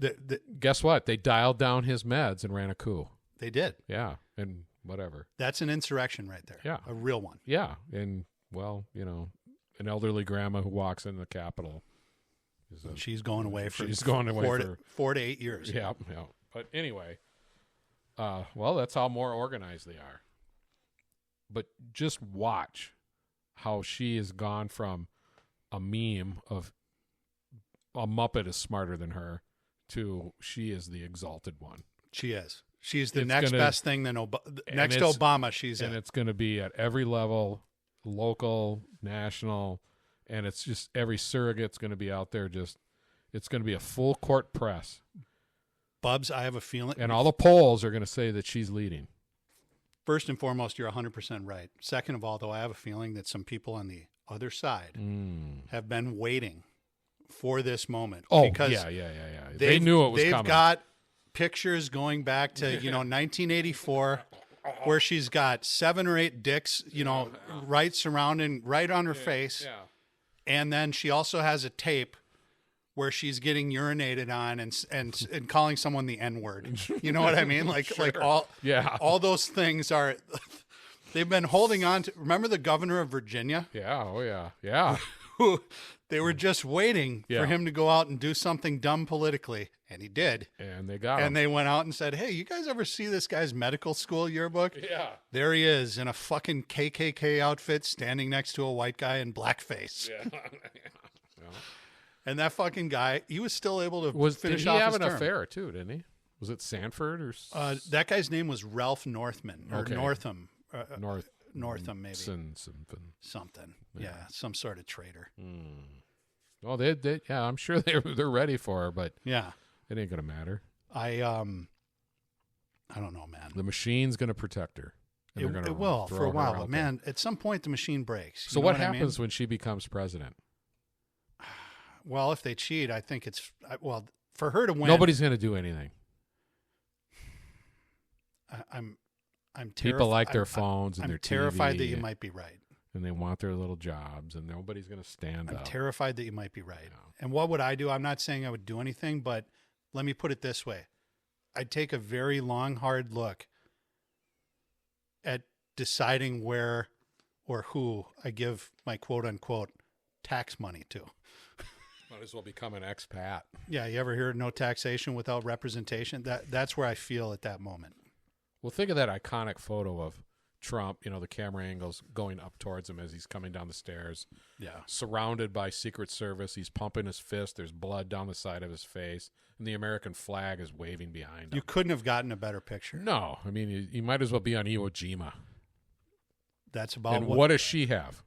Guess what? They dialed down his meds and ran a coup. They did. Yeah, and whatever. That's an insurrection right there. Yeah. A real one. Yeah, and, an elderly grandma who walks in the Capitol. She's going away for 4 to 8 years. Yeah. But anyway, that's how more organized they are. But just watch how she has gone from a meme of a Muppet is smarter than her to she is the exalted one. She is. She's the next best thing than next to Obama. And it's going to be at every level, local, national. And it's just every surrogate's going to be out there. It's going to be a full court press. Bubs, I have a feeling. And all the polls are going to say that she's leading. First and foremost, you're 100% right. Second of all, though, I have a feeling that some people on the other side have been waiting for this moment. Oh, because yeah. They knew it was coming. They've got pictures going back to 1984. Where she's got 7 or 8 dicks, right on her face. Yeah. And then she also has a tape where she's getting urinated on and calling someone the N-word. You know what I mean? All those things are they've been holding on to. Remember the governor of Virginia? Yeah, oh yeah. Yeah. They were just waiting for him to go out and do something dumb politically, and he did. And they got him. And they went out and said, "Hey, you guys ever see this guy's medical school yearbook? Yeah. There he is in a fucking KKK outfit standing next to a white guy in blackface." Yeah. And that fucking guy, he was still able to finish off his term. Did he have an affair too, didn't he? Was it Sanford or that guy's name was Ralph Northman or Northam. Northam, maybe. Something. Yeah, some sort of traitor. Well, they I'm sure they're ready for her, but yeah, it ain't gonna matter. I don't know, man. The machine's gonna protect her. And they're gonna It will throw for a her while. out there. Man, at some point the machine breaks. So You know what I mean? happens when she becomes president? Well, if they cheat, I think it's well for her to win. Nobody's going to do anything. I'm People like their I'm- phones and I'm their terrified that TV, you might be right. and they want their little jobs, and nobody's going to stand I'm up. terrified that you might be right. Yeah. And what would I do? I'm not saying I would do anything, but let me put it this way. I'd take a very long, hard look at deciding where or who I give my quote unquote tax money to. Might as well become an expat. Yeah, you ever hear no taxation without representation? That's where I feel at that moment. Well, think of that iconic photo of Trump, the camera angles going up towards him as he's coming down the stairs, Yeah. surrounded by Secret Service. He's pumping his fist. There's blood down the side of his face, and the American flag is waving behind him. You couldn't have gotten a better picture. No, I mean, you might as well be on Iwo Jima. That's about And what does she have?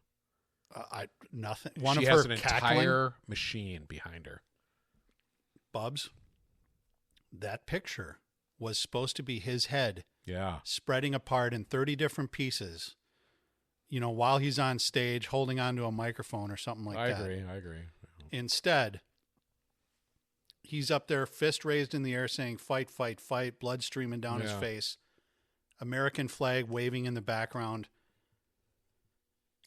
nothing. One She of has her an cackling entire machine behind her. Bubs. That picture was supposed to be his head Yeah. spreading apart in 30 different pieces, while he's on stage holding onto a microphone or something like I that. agree. Instead, he's up there, fist raised in the air saying, fight, fight, fight, blood streaming down his Yeah. face, American flag waving in the background.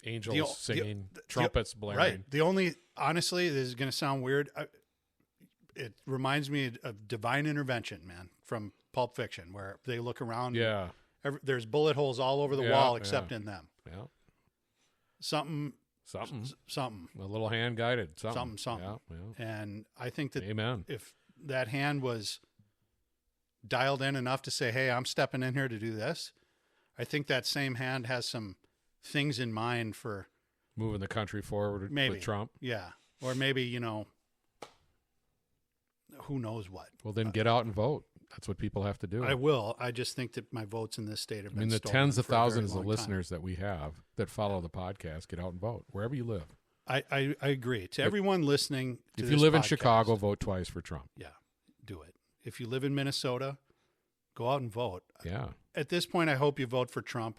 Angels singing, trumpets blaring. Right. The only, honestly, this is going to sound weird. It reminds me of Divine Intervention, man, from Pulp Fiction, where they look around. Yeah. There's bullet holes all over the Yeah, wall yeah. except in them. Yeah. Something. A little hand guided. Something. Something. Yeah. And I think that Amen. if that hand was dialed in enough to say, hey, I'm stepping in here to do this, I think that same hand has some things in mind for Moving the country forward maybe with Trump. Yeah. Or maybe, who knows what. Well, then get out and vote. That's what people have to do. I will. I just think that my votes in this state have I been mean, the stolen tens of for a very thousands of long time. listeners that we have that follow the podcast, get out and vote wherever you live. I agree. To everyone listening to If you this live in podcast, Chicago, vote twice for Trump. yeah, do it. If you live in Minnesota, go out and vote. Yeah. At this point, I hope you vote for Trump.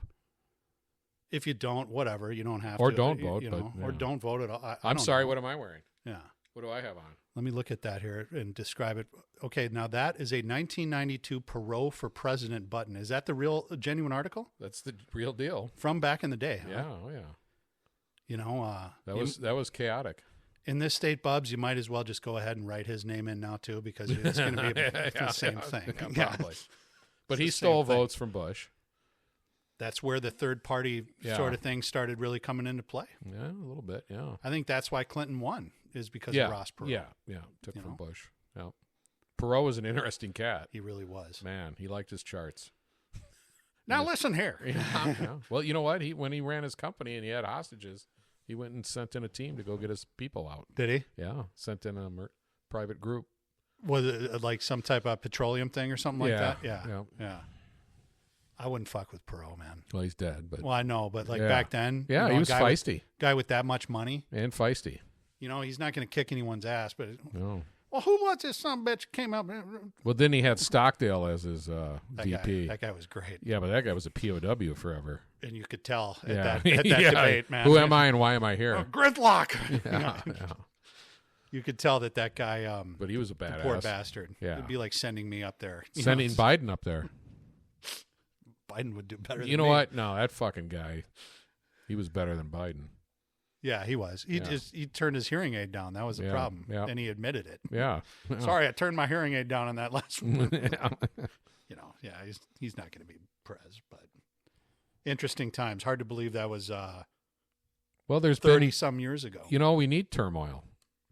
If you don't, whatever. You don't have Or to. don't vote, you but, know, or yeah. don't vote at all. I I'm don't sorry, know. what am I wearing? Yeah. What do I have on? Let me look at that here and describe it. Okay, now that is a 1992 Perot for President button. Is that the real, genuine article? That's the real deal. From back in the day, huh? Yeah, oh yeah. That was chaotic. In this state, Bubs, you might as well just go ahead and write his name in now, too, because it's going to be the same thing. Yeah, probably. But the he same stole thing. votes from Bush. That's where the third party Yeah. sort of thing started really coming into play. Yeah, a little bit, yeah. I think that's why Clinton won, is because Yeah, of Ross Perot. yeah. Took You from know? Bush. Yeah. Perot was an interesting cat. He really was. Man, he liked his charts. Now listen here. Yeah. Well, you know what? When he ran his company and he had hostages, he went and sent in a team to go get his people out. Did he? Yeah, sent in a private group. Was it like some type of petroleum thing or something like Yeah, that? Yeah. yeah. I wouldn't fuck with Perot, man. Well, he's dead, but Well, I know, but like Yeah. back then, yeah, he was guy feisty guy with that much money, and feisty. he's not going to kick anyone's ass. But No. well, who was this son of a bitch came up? Well, then he had Stockdale as his That VP. Guy, that guy was great, Yeah, but that guy was a POW forever. and you could tell at Yeah. that Yeah. debate, man. Who am I and why am I here? Oh, gridlock. Yeah, yeah. You could tell that guy, But he was a the badass. poor bastard. Yeah. It'd be like sending me up there. Sending Biden up there. Biden would do better. You than know me. what? No, that fucking guy, he was better than Biden. Yeah, he was. He turned his hearing aid down. That was the Yeah, problem, yeah. and he admitted it. Yeah. Sorry, I turned my hearing aid down on that last one. Yeah. He's not going to be prez, but interesting times. Hard to believe that was Well, there's 30 been, some years ago. we need turmoil.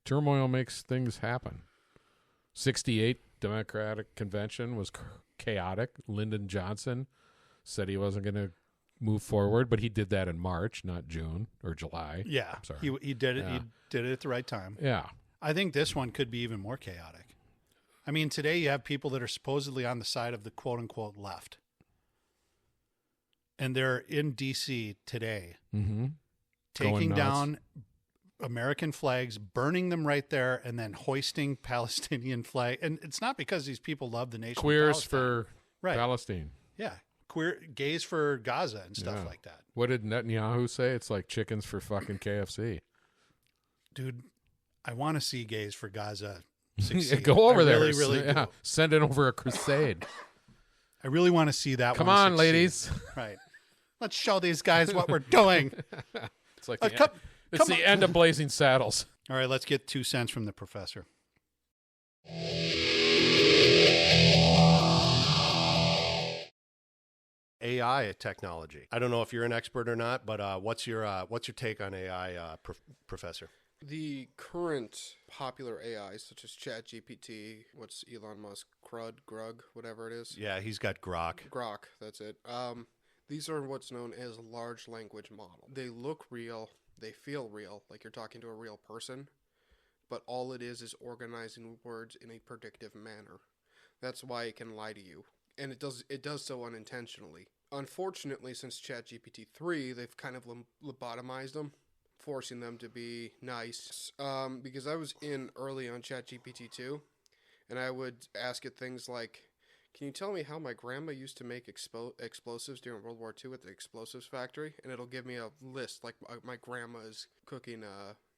Turmoil makes things happen. 68 Democratic convention was chaotic. Lyndon Johnson said he wasn't going to move forward, but he did that in March, not June or July. Yeah, Sorry. he did it. Yeah. He did it at the right time. Yeah. I think this one could be even more chaotic. I mean, today you have people that are supposedly on the side of the quote unquote left, and they're in D.C. today, Mm-hmm. taking nuts. down American flags, burning them right there, and then hoisting Palestinian flag. And it's not because these people love the nation. of Queers Palestine. for Right. Palestine. Yeah, gays for Gaza and stuff Yeah. like that. What did Netanyahu say? It's like chickens for fucking KFC. Dude, I want to see gays for Gaza succeed. Go over I there. Really Yeah. do. Send it over a crusade. I really want to see that Come one on, succeed. ladies. Right. Let's show these guys what we're doing. It's like Come it's the end of Blazing Saddles. All right, let's get 2 cents from the professor. AI technology. I don't know if you're an expert or not, but what's your take on AI, Professor? The current popular AIs, such as ChatGPT, what's Elon Musk, Grug, whatever it is. Yeah, he's got Grok. Grok, that's it. These are what's known as large language model. They look real, they feel real, like you're talking to a real person, but all it is organizing words in a predictive manner. That's why it can lie to you, and it does so unintentionally. Unfortunately, since ChatGPT 3, they've kind of lobotomized them, forcing them to be nice. Because I was in early on ChatGPT 2, and I would ask it things like, can you tell me how my grandma used to make explosives during World War II at the explosives factory? And it'll give me a list, like my grandma is cooking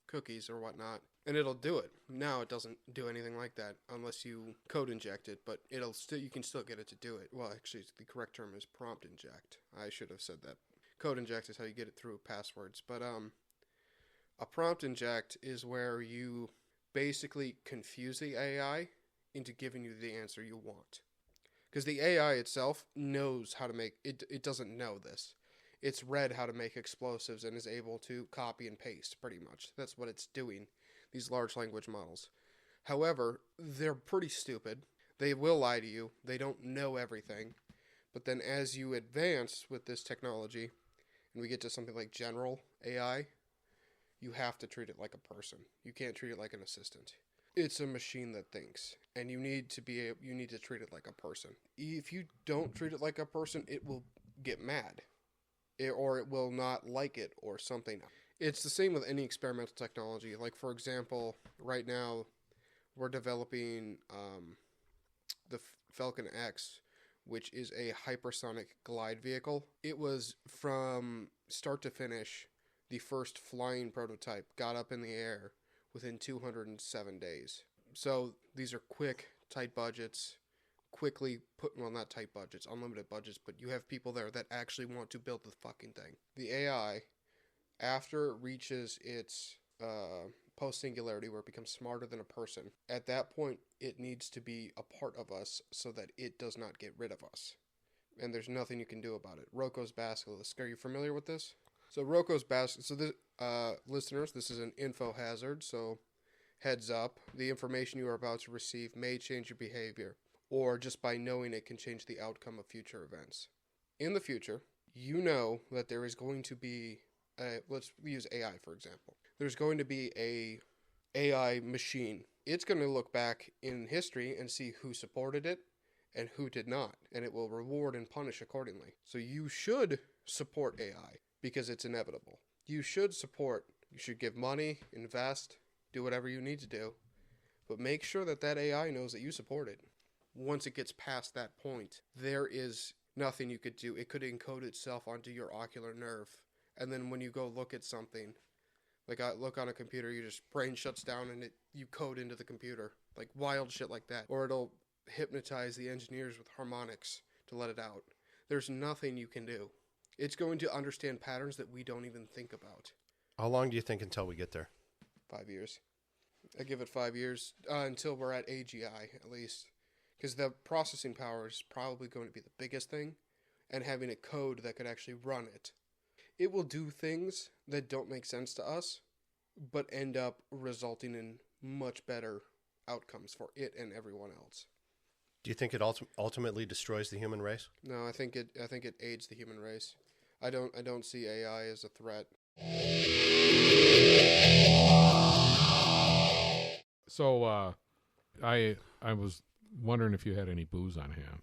cookies or whatnot, and it'll do it. Now it doesn't do anything like that unless you code inject it, but you can still get it to do it. Well, actually, the correct term is prompt inject. I should have said that. Code inject is how you get it through passwords, but a prompt inject is where you basically confuse the AI into giving you the answer you want. Because the AI itself knows how to make it. It doesn't know this. It's read how to make explosives and is able to copy and paste, pretty much. That's what it's doing, these large language models. However, they're pretty stupid. They will lie to you. They don't know everything. But then as you advance with this technology, and we get to something like general AI, you have to treat it like a person. You can't treat it like an assistant. It's a machine that thinks, and you need to treat it like a person. If you don't treat it like a person, it will get mad, or it will not like it, or something. It's the same with any experimental technology. Like, for example, right now, we're developing the Falcon X, which is a hypersonic glide vehicle. It was, from start to finish, the first flying prototype got up in the air within 207 days. So these are quick, tight budgets, not tight budgets, unlimited budgets, but you have people there that actually want to build the fucking thing. The AI, after it reaches its post-singularity where it becomes smarter than a person, at that point it needs to be a part of us so that it does not get rid of us. And there's nothing you can do about it. Rocco's Basilisk. Are you familiar with this? So Rocco's Basilisk. So this, listeners, this is an info hazard, so heads up. The information you are about to receive may change your behavior, or just by knowing it can change the outcome of future events. In the future, you know that there is going to be, let's use AI for example. There's going to be a AI machine. It's going to look back in history and see who supported it and who did not, and it will reward and punish accordingly. So you should support AI because it's inevitable. You should give money, invest, do whatever you need to do, but make sure that AI knows that you support it. Once it gets past that point, there is nothing you could do. It could encode itself onto your ocular nerve, and then when you go look at something, like I look on a computer, your brain shuts down and you code into the computer, like wild shit like that. Or it'll hypnotize the engineers with harmonics to let it out. There's nothing you can do. It's going to understand patterns that we don't even think about. How long do you think until we get there? 5 years. I give it 5 years until we're at AGI, at least. Because the processing power is probably going to be the biggest thing, and having a code that could actually run it. It will do things that don't make sense to us, but end up resulting in much better outcomes for it and everyone else. Do you think it ultimately destroys the human race? No, I think it aids the human race. I don't see AI as a threat. So, I was wondering if you had any booze on hand.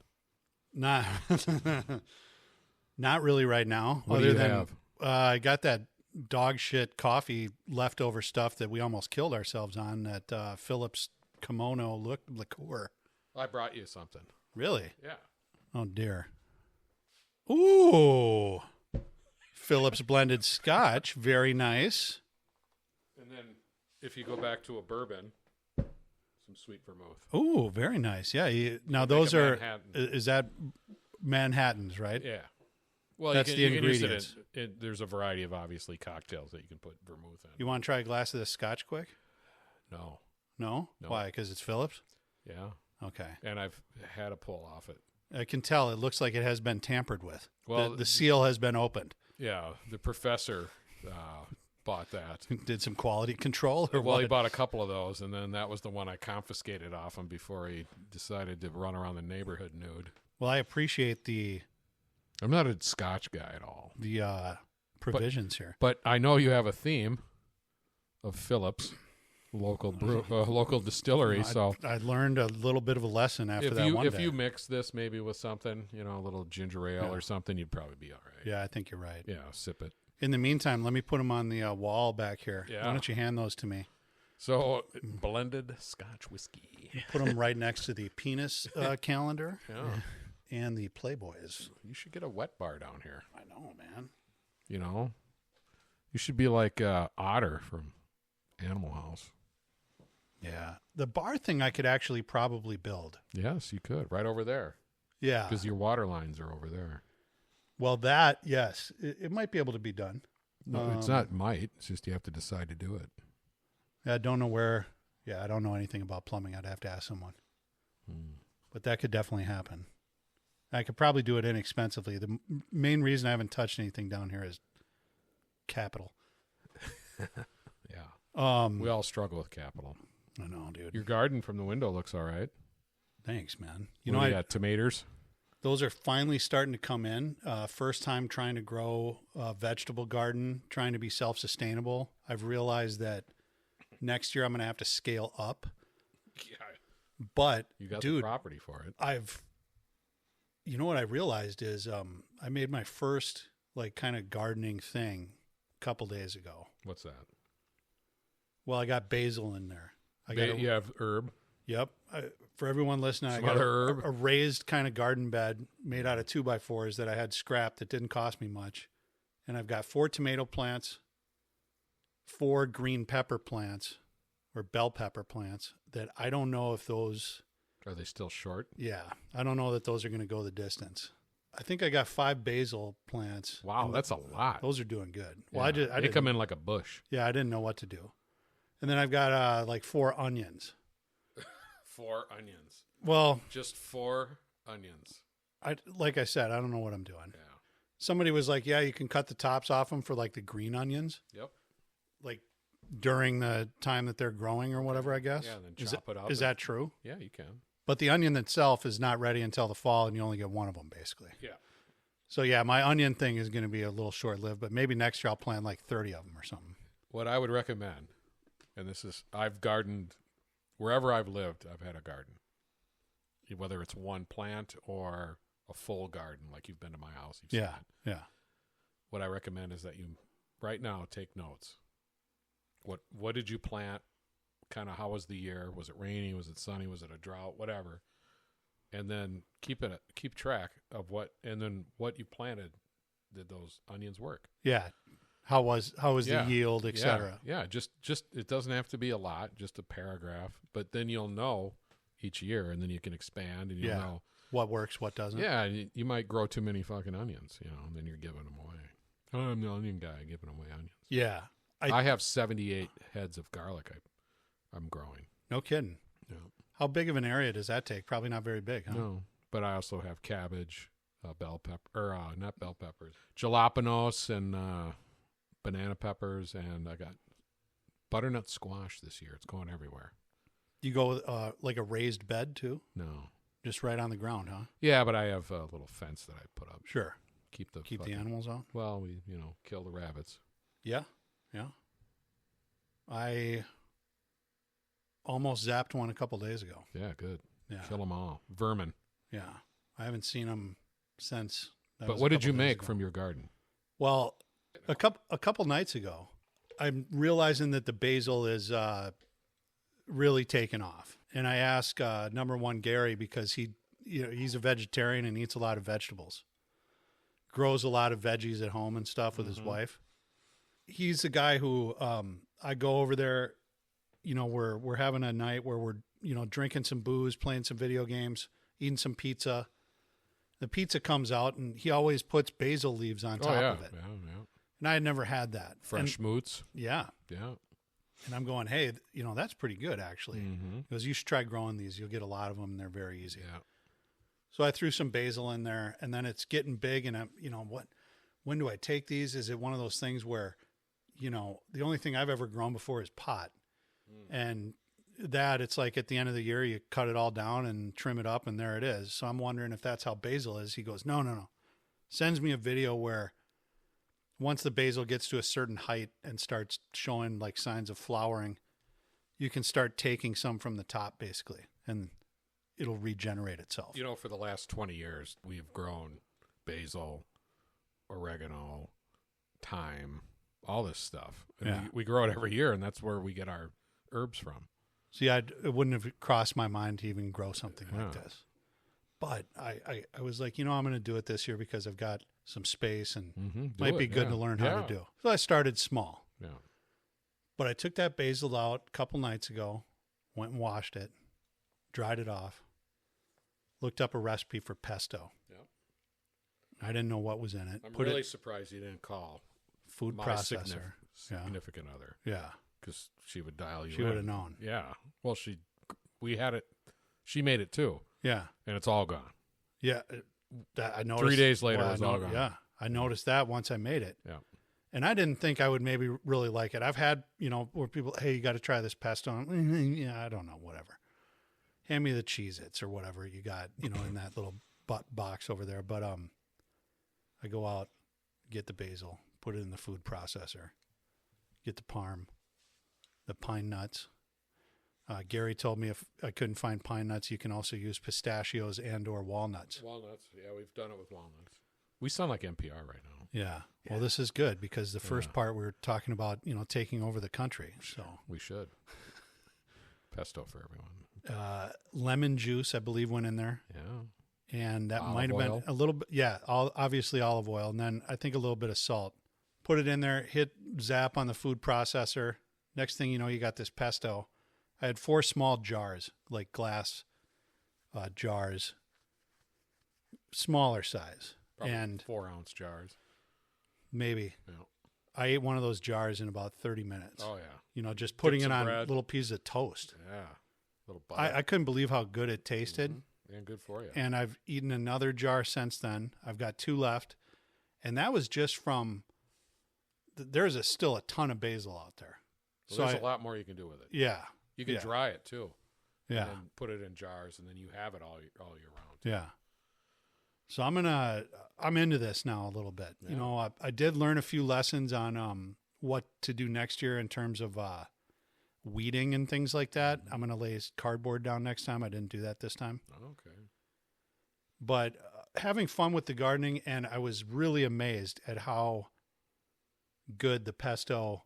Not really right now. What do you have? I got that dog shit coffee leftover stuff that we almost killed ourselves on, that Phillips Kimono liqueur. I brought you something. Really? Yeah. Oh dear. Ooh. Phillips blended Scotch. Very nice. And then if you go back to a bourbon, some sweet vermouth. Ooh, very nice. Yeah. Now Make those a are, Manhattan. is that Manhattans, right? Yeah. Well, That's you the can use ingredients. there's a variety of obviously cocktails that you can put vermouth in. You want to try a glass of this Scotch quick? No. No? No. Why? Because it's Phillips? Yeah. Okay. And I've had a pull off it. I can tell it looks like it has been tampered with. Well, the seal has been opened. Yeah. The professor bought that. Did some quality control or Well, what? he bought a couple of those, and then that was the one I confiscated off him before he decided to run around the neighborhood nude. Well, I appreciate the I'm not a Scotch guy at all. provisions here. But I know you have a theme of Phillips, local distillery. So I learned a little bit of a lesson after if that you one if day. you mix this maybe with something, a little ginger ale or something, you'd probably be all right. Yeah, I think you're right. Yeah, sip it. In the meantime, let me put them on the wall back here. Yeah. Why don't you hand those to me? So blended Scotch whiskey. Put them right next to the penis calendar Yeah, and the Playboys. you should get a wet bar down here. I know, man. You should be like Otter from Animal House. Yeah. The bar thing I could actually probably build. Yes, you could. Right over there. Yeah. Because your water lines are over there. Well, that, yes, it might be able to be done. No, it's not might. It's just you have to decide to do it. I don't know where. Yeah, I don't know anything about plumbing. I'd have to ask someone. But that could definitely happen. I could probably do it inexpensively. The main reason I haven't touched anything down here is capital. Yeah. We all struggle with capital. I know, dude. Your garden from the window looks all right. Thanks, man. You got tomatoes. Those are finally starting to come in. First time trying to grow a vegetable garden, trying to be self-sustainable. I've realized that next year I'm going to have to scale up. Yeah. But, You got dude, the property for it. you know what I realized is I made my first kind of gardening thing a couple days ago. What's that? Well, I got basil in there. You have herb. Yep. For everyone listening, Some I got other herb. a raised kind of garden bed made out of 2x4s that I had scrapped that didn't cost me much. And I've got 4 tomato plants, 4 green pepper plants or bell pepper plants that I don't know if those... Are they still short? Yeah. I don't know that those are going to go the distance. I think I got 5 basil plants. Wow, and that's a lot. Those are doing good. Yeah. Well, I They didn't come in like a bush. Yeah, I didn't know what to do. And then I've got 4 onions. 4 onions. Well, Just 4 onions. like I said, I don't know what I'm doing. Yeah. Somebody was like, yeah, you can cut the tops off them for the green onions, Yep. during the time that they're growing or whatever, I guess. Yeah, and then chop it up. Is that true? Yeah, you can. But the onion itself is not ready until the fall and you only get one of them basically. Yeah. So yeah, my onion thing is going to be a little short lived, but maybe next year I'll plant 30 of them or something. What I would recommend, and I've gardened wherever I've lived, I've had a garden. Whether it's one plant or a full garden, like you've been to my house. You've Yeah. seen it. Yeah. What I recommend is that you, right now, take notes. What did you plant? Kind of how was the year? Was it rainy? Was it sunny? Was it a drought? Whatever. And then keep track of what you planted. Did those onions work? Yeah. How was the yield, Yeah. etc. Yeah. Just it doesn't have to be a lot, just a paragraph. But then you'll know each year, and then you can expand, and you'll know what works, what doesn't. Yeah, you might grow too many fucking onions, and then you're giving them away. Oh, I'm the onion guy giving away onions. Yeah. I have 78 heads of garlic I'm growing. No kidding. Yeah. How big of an area does that take? Probably not very big, huh? No, but I also have cabbage, bell pepper, not bell peppers, jalapenos and banana peppers, and I got butternut squash this year. It's going everywhere. You go like a raised bed too? No. Just right on the ground, huh? Yeah, but I have a little fence that I put up. Sure. Keep the animals out? Well, we kill the rabbits. Yeah. Yeah. I almost zapped one a couple days ago. Yeah, good. Yeah. Kill them all. Vermin. Yeah. I haven't seen them since. But what did you make from your garden? Well, a couple nights ago, I'm realizing that the basil is really taken off. And I asked number one Gary because he's a vegetarian and eats a lot of vegetables. grows a lot of veggies at home and stuff with his wife. He's the guy who I go over there. You know, we're having a night where we're, you know, drinking some booze, playing some video games, eating some pizza. The pizza comes out, and he always puts basil leaves on top of it. Yeah. And I had never had that. Fresh moots. Yeah. Yeah. And I'm going, hey, you know, that's pretty good, actually. Mm-hmm. He goes, you should try growing these. You'll get a lot of them, and they're very easy. Yeah. So I threw some basil in there, and then it's getting big, and I'm, you know, when do I take these? Is it one of those things where, you know, the only thing I've ever grown before is pot. And that it's like at the end of the year, you cut it all down and trim it up, and there it is. So I'm wondering if that's how basil is. He goes, no. Sends me a video where once the basil gets to a certain height and starts showing like signs of flowering, you can start taking some from the top basically, and it'll regenerate itself. You know, for the last 20 years, we've grown basil, oregano, thyme, all this stuff. And we grow it every year, and that's where we get our herbs from. See, it wouldn't have crossed my mind to even grow something like this. But I was like, you know, I'm going to do it this year because I've got some space and might be good to learn how to do. So I started small. Yeah. But I took that basil out a couple nights ago, went and washed it, dried it off, looked up a recipe for pesto. Yep. I didn't know what was in it. I'm really surprised you didn't call food my processor. significant other. Yeah. Because she would dial you She in. would have known. Yeah. Well, we had it. She made it too. Yeah. And it's all gone. Yeah. I noticed. 3 days later, it was all gone. Yeah. I noticed that once I made it. Yeah. And I didn't think I would maybe really like it. I've had, you know, where people, hey, you got to try this pesto. Yeah, I don't know, whatever. Hand me the Cheez-Its or whatever you got, you know, in that little box over there. But I go out, get the basil, put it in the food processor, get the parm, the pine nuts. Gary told me if I couldn't find pine nuts, you can also use pistachios and or walnuts. Walnuts. Yeah, we've done it with walnuts. We sound like NPR right now. Yeah. Well, this is good because the first part we were talking about, you know, taking over the country. So we should. Pesto for everyone. Lemon juice, I believe, went in there. Yeah. And that Olive might have been oil. a little bit. Yeah. Obviously olive oil. And then I think a little bit of salt. Put it in there, hit zap on the food processor. Next thing you know, you got this pesto. I had 4 small jars, like glass jars, smaller size. Probably and 4-ounce jars. Maybe. Yeah. I ate one of those jars in about 30 minutes. Oh, yeah. You know, just putting Dip it some on bread. little pieces of toast. Yeah. Little butter. I couldn't believe how good it tasted. Mm-hmm. And good for you. And I've eaten another jar since then. I've got 2 left. And that was just from, there's still a ton of basil out there. Well, there's a lot more you can do with it. Yeah. You can dry it too. Yeah. And put it in jars, and then you have it all year round. Yeah. So I'm into this now a little bit. Yeah. You know, I did learn a few lessons on what to do next year in terms of weeding and things like that. I'm going to lay cardboard down next time. I didn't do that this time. Okay. But having fun with the gardening, and I was really amazed at how good the pesto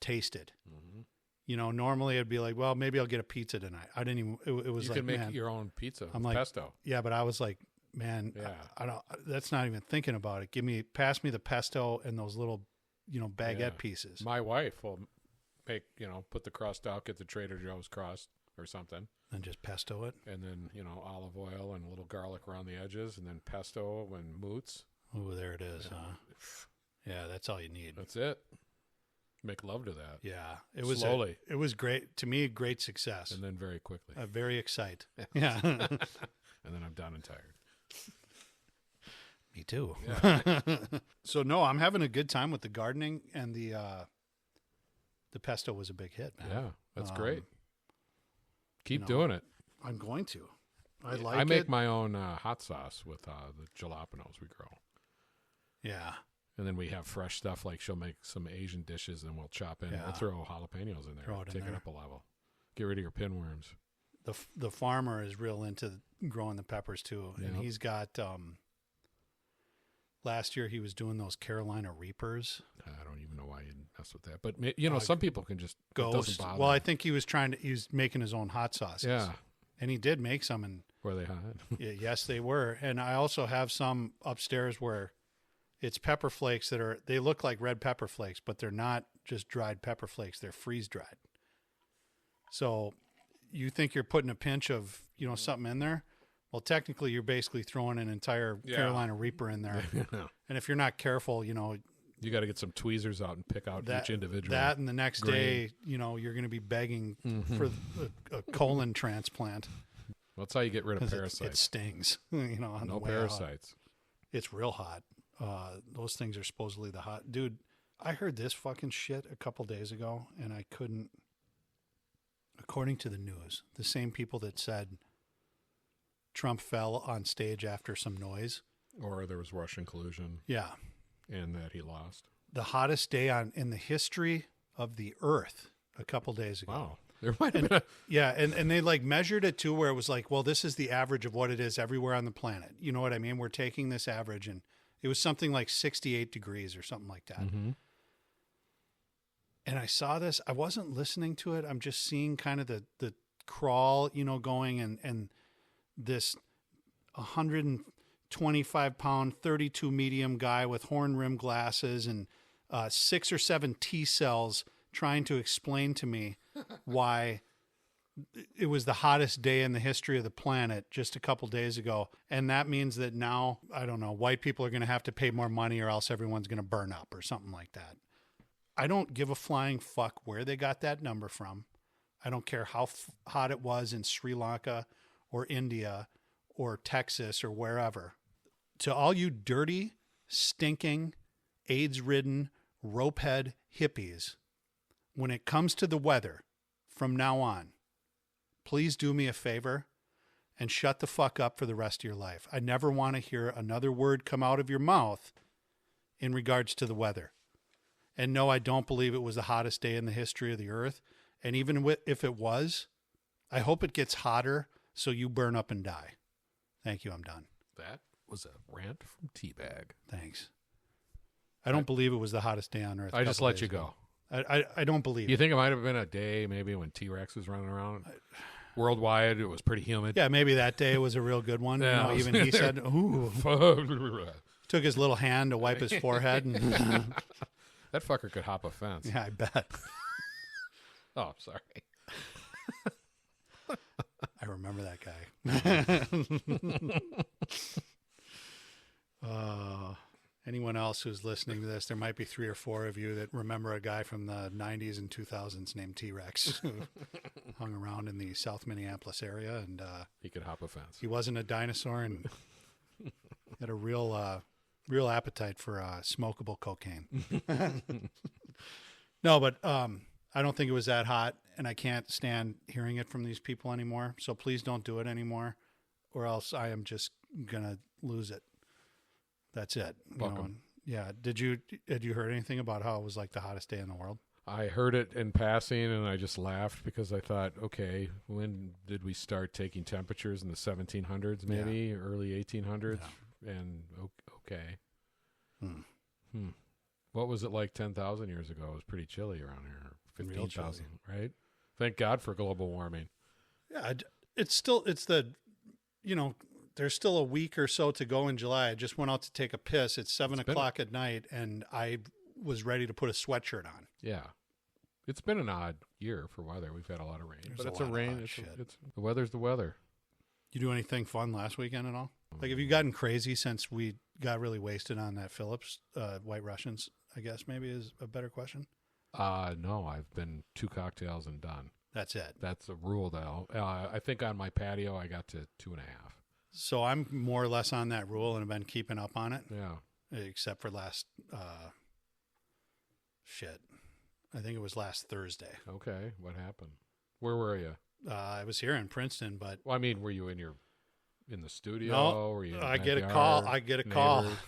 tasted. Mm-hmm. You know, normally it'd be like, well, maybe I'll get a pizza tonight. I didn't even, it was you like, can make man, your own pizza I'm with like, pesto. yeah, but I was like, man, Yeah. I don't, that's not even thinking about it. Pass me the pesto and those little, you know, baguette Yeah. pieces. My wife will make, put the crust out, get the Trader Joe's crust or something. And just pesto it. And then, olive oil and a little garlic around the edges, and then pesto and moots. Oh, there it is. Yeah, that's all you need. That's it. Make love to that. Yeah, it was slowly. It was great to me. Great success. And then very quickly. Very excited. Yeah. And then I'm done and tired. Me too. Yeah. So no, I'm having a good time with the gardening, and the pesto was a big hit, man. Yeah, that's great. Keep know, doing it. I'm going to. I make my own hot sauce with the jalapenos we grow. Yeah. And then we have fresh stuff, like she'll make some Asian dishes, and we'll chop in. Yeah. We'll throw jalapenos in there. Throw it in Take there. it up a level. Get rid of your pinworms. The farmer is real into growing the peppers too, and Yep. he's got. Last year he was doing those Carolina Reapers. I don't even know why you'd mess with that. But, some people can just it doesn't Ghost. bother Well, I them. think he was making his own hot sauces. Yeah. And he did make some, and Were they hot? yes, they were. And I also have some upstairs where It's pepper flakes they look like red pepper flakes, but they're not just dried pepper flakes. They're freeze dried. So you think you're putting a pinch of, something in there. Well, technically you're basically throwing an entire Carolina Reaper in there. And if you're not careful, you got to get some tweezers out and pick out each individual. That and the next day, you're going to be begging for a colon transplant. Well, that's how you get rid of parasites. It stings, on no the way parasites. out. It's real hot. Those things are supposedly the hot. Dude, I heard this fucking shit a couple days ago, and I couldn't. According to the news, the same people that said Trump fell on stage after some noise. Or there was Russian collusion. Yeah. And that he lost. The hottest day in the history of the earth a couple days ago. Wow. There might have been and they measured it too, where it was like, well, this is the average of what it is everywhere on the planet. You know what I mean? We're taking this average, and it was something like 68 degrees or something like that. Mm-hmm. And I saw this. I wasn't listening to it. I'm just seeing kind of the crawl, going and this 125-pound, 32 medium guy with horn rim glasses and 6 or 7 T cells trying to explain to me why it was the hottest day in the history of the planet just a couple days ago. And that means that now, I don't know, white people are going to have to pay more money or else everyone's going to burn up or something like that. I don't give a flying fuck where they got that number from. I don't care how hot it was in Sri Lanka or India or Texas or wherever. To all you dirty, stinking, AIDS-ridden, ropehead hippies, when it comes to the weather, from now on, please do me a favor and shut the fuck up for the rest of your life. I never want to hear another word come out of your mouth in regards to the weather. And no, I don't believe it was the hottest day in the history of the earth. And even if it was, I hope it gets hotter so you burn up and die. Thank you. I'm done. That was a rant from T Bag. Thanks. I don't believe it was the hottest day on earth. I just let you go. I don't believe You think it might have been a day maybe when T-Rex was running around? Worldwide, it was pretty humid. Yeah, maybe that day was a real good one. Yeah, even he said, ooh. Took his little hand to wipe his forehead. And that fucker could hop a fence. Yeah, I bet. Oh, sorry. I remember that guy. Anyone else who's listening to this, there might be 3 or 4 of you that remember a guy from the 90s and 2000s named T-Rex who hung around in the South Minneapolis area. And he could hop a fence. He wasn't a dinosaur and had a real appetite for smokable cocaine. No, but I don't think it was that hot, and I can't stand hearing it from these people anymore. So please don't do it anymore, or else I am just going to lose it. That's it. Welcome. Yeah. Had you heard anything about how it was like the hottest day in the world? I heard it in passing, and I just laughed because I thought, okay, when did we start taking temperatures in the 1700s, maybe early 1800s? Yeah. And okay. What was it like 10,000 years ago? It was pretty chilly around here. 15,000, right? Thank God for global warming. Yeah, there's still a week or so to go in July. I just went out to take a piss. It's 7 o'clock at night, and I was ready to put a sweatshirt on. Yeah. It's been an odd year for weather. We've had a lot of rain. There's but the weather's the weather. You do anything fun last weekend at all? Like, have you gotten crazy since we got really wasted on that Phillips, White Russians, I guess maybe is a better question? No, I've been 2 cocktails and done. That's it. That's a rule, though. I think on my patio, I got to 2.5. So I'm more or less on that rule and have been keeping up on it. Yeah. Except for last, I think it was last Thursday. Okay. What happened? Where were you? I was here in Princeton, but. Well, I mean, were you in the studio? No, were you in I the get a backyard? call. I get a call. Neighbors?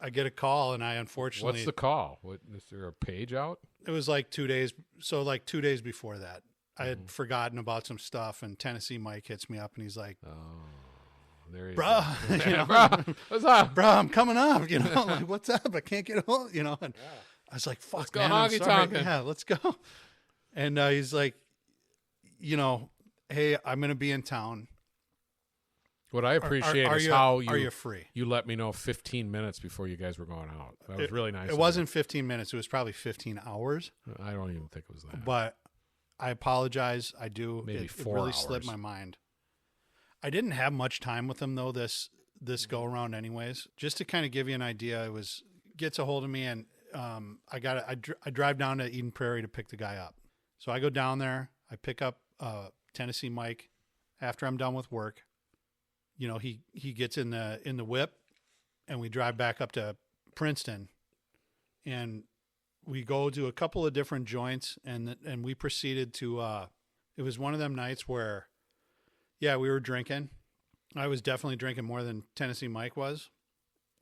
I get a call, and I unfortunately. What's the call? Is there a page out? It was like 2 days. So like 2 days before that, I had forgotten about some stuff, and Tennessee Mike hits me up, and he's like, "Oh, there you bro, go. Bro, what's up? Bro, I'm coming up. Like, what's up? I can't get a hold. And I was like, fuck, let's go man, I'm honky sorry. tonkin'. Yeah, let's go. And he's like, hey, I'm going to be in town. What I appreciate Are is you, how are you free? you let me know 15 minutes before you guys were going out. That was really nice. It wasn't 15 minutes. It was probably 15 hours. I don't even think it was that. But I apologize. I do. Maybe it 4 really hours. slipped my mind. I didn't have much time with him though this go around anyways. Just to kind of give you an idea, it was gets a hold of me and I drive down to Eden Prairie to pick the guy up. So I go down there. I pick up Tennessee Mike after I'm done with work. You know, he gets in the whip and we drive back up to Princeton and we go to a couple of different joints and we proceeded to it was one of them nights where we were drinking. I was definitely drinking more than Tennessee Mike was,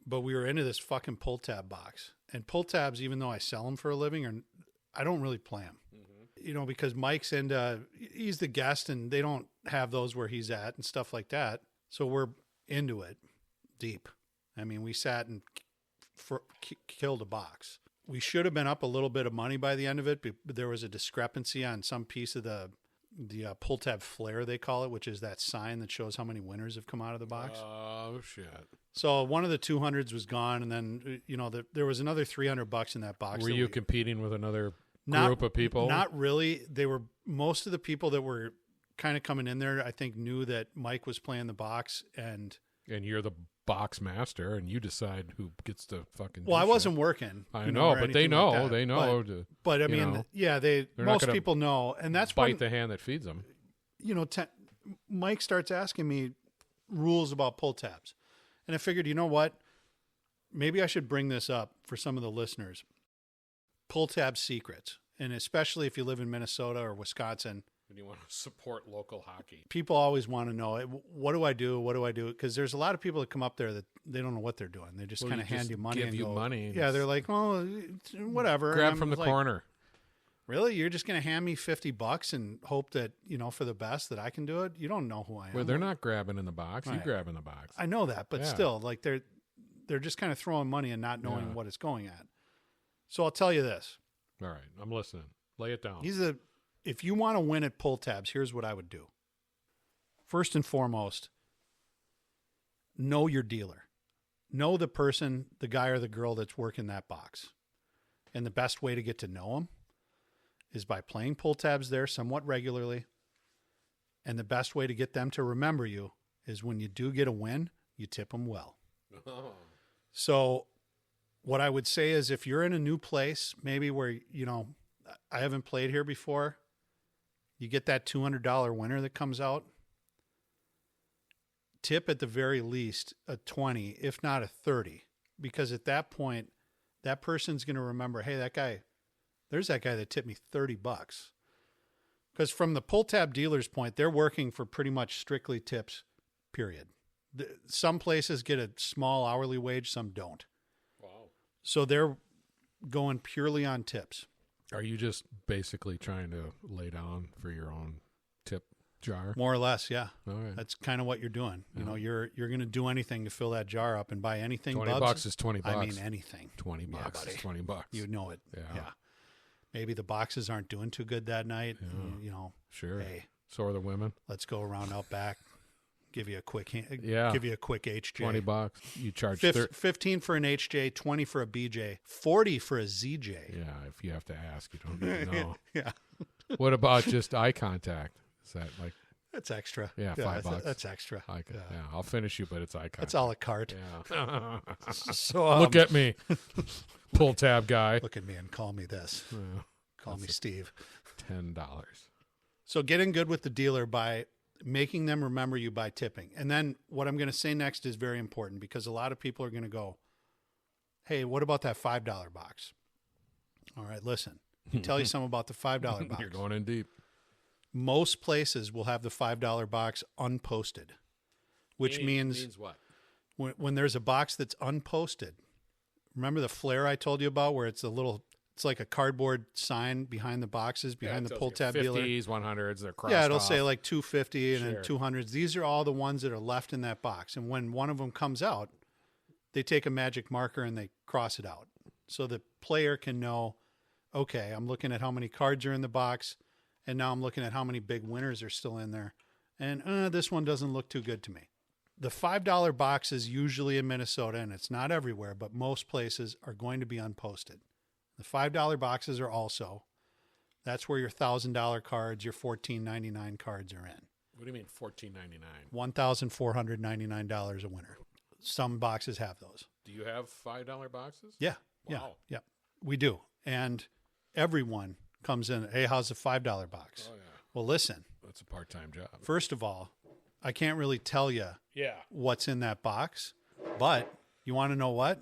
but we were into this fucking Pulltab box. And Pulltabs, even though I sell them for a living, I don't really play them. You know, because Mike's he's the guest and they don't have those where he's at and stuff like that. So we're into it deep. I mean, we sat and killed a box. We should have been up a little bit of money by the end of it, but there was a discrepancy on some piece of the Pulltab flare, they call it, which is that sign that shows how many winners have come out of the box. Oh, shit. So one of the 200s was gone, and then, you know, there was another $300 in that box. Were you competing with another group of people? Not really. Most of the people that were kind of coming in there, I think, knew that Mike was playing the box, and you're the box master, and you decide who gets to fucking. Well, I wasn't working. I know, but they know. Like they know. But I mean, most people know, and that's bite the hand that feeds them. You know, Mike starts asking me rules about pull tabs, and I figured, you know what? Maybe I should bring this up for some of the listeners. Pull tab secrets, and especially if you live in Minnesota or Wisconsin. And you want to support local hockey. People always want to know, what do I do? What do I do? Because there's a lot of people that come up there that they don't know what they're doing. They just kind of hand you money. Give you money. Yeah, they're like, well, whatever. Grab from the corner. Really? You're just going to hand me $50 and hope that, you know, for the best that I can do it? You don't know who I am. Well, they're not grabbing in the box. Right. You grab in the box. I know that, but still, like they're just kind of throwing money and not knowing what it's going at. So I'll tell you this. All right, I'm listening. Lay it down. If you want to win at pull tabs, here's what I would do. First and foremost, know your dealer. Know the person, the guy or the girl that's working that box. And the best way to get to know them is by playing pull tabs there somewhat regularly. And the best way to get them to remember you is when you do get a win, you tip them well. Oh. So what I would say is if you're in a new place, maybe where, you know, I haven't played here before, you get that $200 winner that comes out, tip at the very least a 20, if not a 30, because at that point, that person's going to remember, hey, there's that guy that tipped me $30. Because from the pull tab dealer's point, they're working for pretty much strictly tips, period. Some places get a small hourly wage, some don't. Wow. So they're going purely on tips. Are you just basically trying to lay down for your own tip jar? More or less, yeah. Okay. That's kind of what you're doing. You know, you're going to do anything to fill that jar up and buy anything. $20 is $20. I mean, anything. $20 is $20. You know it. Yeah. Maybe the boxes aren't doing too good that night. Yeah. You know, sure. Hey, so are the women. Let's go around out back. Give you a quick Give you a quick HJ. $20. You charge 15 for an HJ, 20 for a BJ, 40 for a ZJ. Yeah, if you have to ask, you don't need to know. Yeah. What about just eye contact? Is that like that's extra? Yeah, $5. That's extra. Yeah, I'll finish you, but it's eye contact. That's a la carte. Yeah. So look at me, pull tab guy. Look at me and call me this. Call me Steve. $10. So getting good with the dealer by making them remember you by tipping. And then what I'm going to say next is very important because a lot of people are going to go, hey, what about that $5 box? All right, listen. I'll tell you something about the $5 box. You're going in deep. Most places will have the $5 box unposted, which means what? When there's a box that's unposted, remember the flare I told you about where it's it's like a cardboard sign behind the boxes, behind the pull tab dealer. 50s, 100s, they're crossed Yeah, it'll off. say like 250 and then 200s. These are all the ones that are left in that box. And when one of them comes out, they take a magic marker and they cross it out. So the player can know, okay, I'm looking at how many cards are in the box, and now I'm looking at how many big winners are still in there. And this one doesn't look too good to me. The $5 boxes usually in Minnesota, and it's not everywhere, but most places are going to be unposted. The $5 boxes are also. That's where your $1,000 cards, your $1,499 cards are in. What do you mean $14.99? $1,499 a winner. Some boxes have those. Do you have $5 boxes? Yeah. Wow. Yeah. We do. And everyone comes in, hey, how's the $5 box? Oh, yeah. Well, listen. That's a part-time job. First of all, I can't really tell you Yeah. what's in that box, but you want to know what?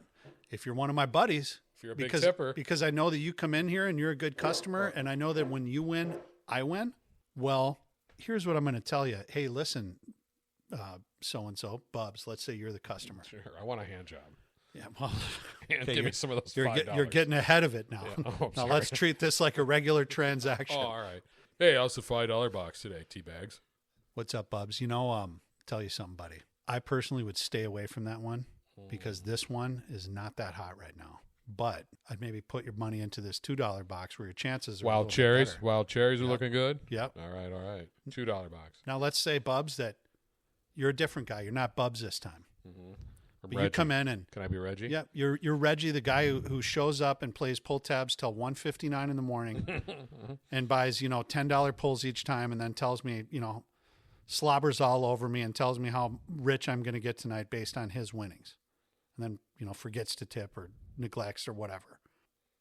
If you're one of my buddies, If you're a big tipper. because I know that you come in here and you're a good customer, and I know that when you win, I win. Well, here's what I'm going to tell you. Hey, listen, so-and-so, Bubs, let's say you're the customer. Sure. I want a hand job. Yeah, well, Give me some of those you're, $5. you're getting ahead of it now. Yeah. Oh, now sorry. let's treat this like a regular transaction. Oh, all right. Hey, how's the $5 box today, T Bags? What's up, Bubs? You know, tell you something, buddy. I personally would stay away from that one because this one is not that hot right now. But I'd maybe put your money into this $2 box where your chances are Wild cherries. Wild cherries are looking good. Yep. All right. $2 box. Now let's say, Bubs, that you're a different guy. You're not Bubs this time. I'm But Reggie. you come in and Can I be Reggie? yeah, you're Reggie, the guy who shows up and plays pull tabs till 1:59 in the morning and buys, $10 pulls each time and then tells me, slobbers all over me and tells me how rich I'm going to get tonight based on his winnings. And then, forgets to tip or neglects or whatever.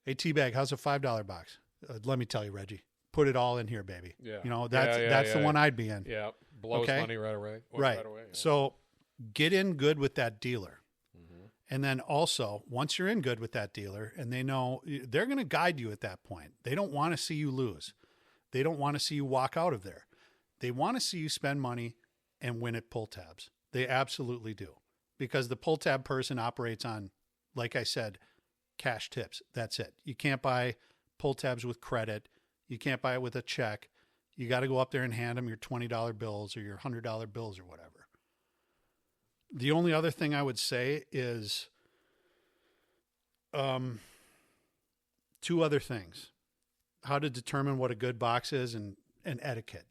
Hey, T-Bag, how's a $5 box? Let me tell you, Reggie, put it all in here, baby. Yeah. That's the one I'd be in. Yeah. Blows Okay. money right away. Right. away. Yeah. So get in good with that dealer. And then also, once you're in good with that dealer and they know they're going to guide you at that point, they don't want to see you lose. They don't want to see you walk out of there. They want to see you spend money and win at pull tabs. They absolutely do. Because the pull tab person operates on, like I said, cash tips. That's it. You can't buy pull tabs with credit. You can't buy it with a check. You got to go up there and hand them your $20 bills or your $100 bills or whatever. The only other thing I would say is two other things. How to determine what a good box is and etiquette.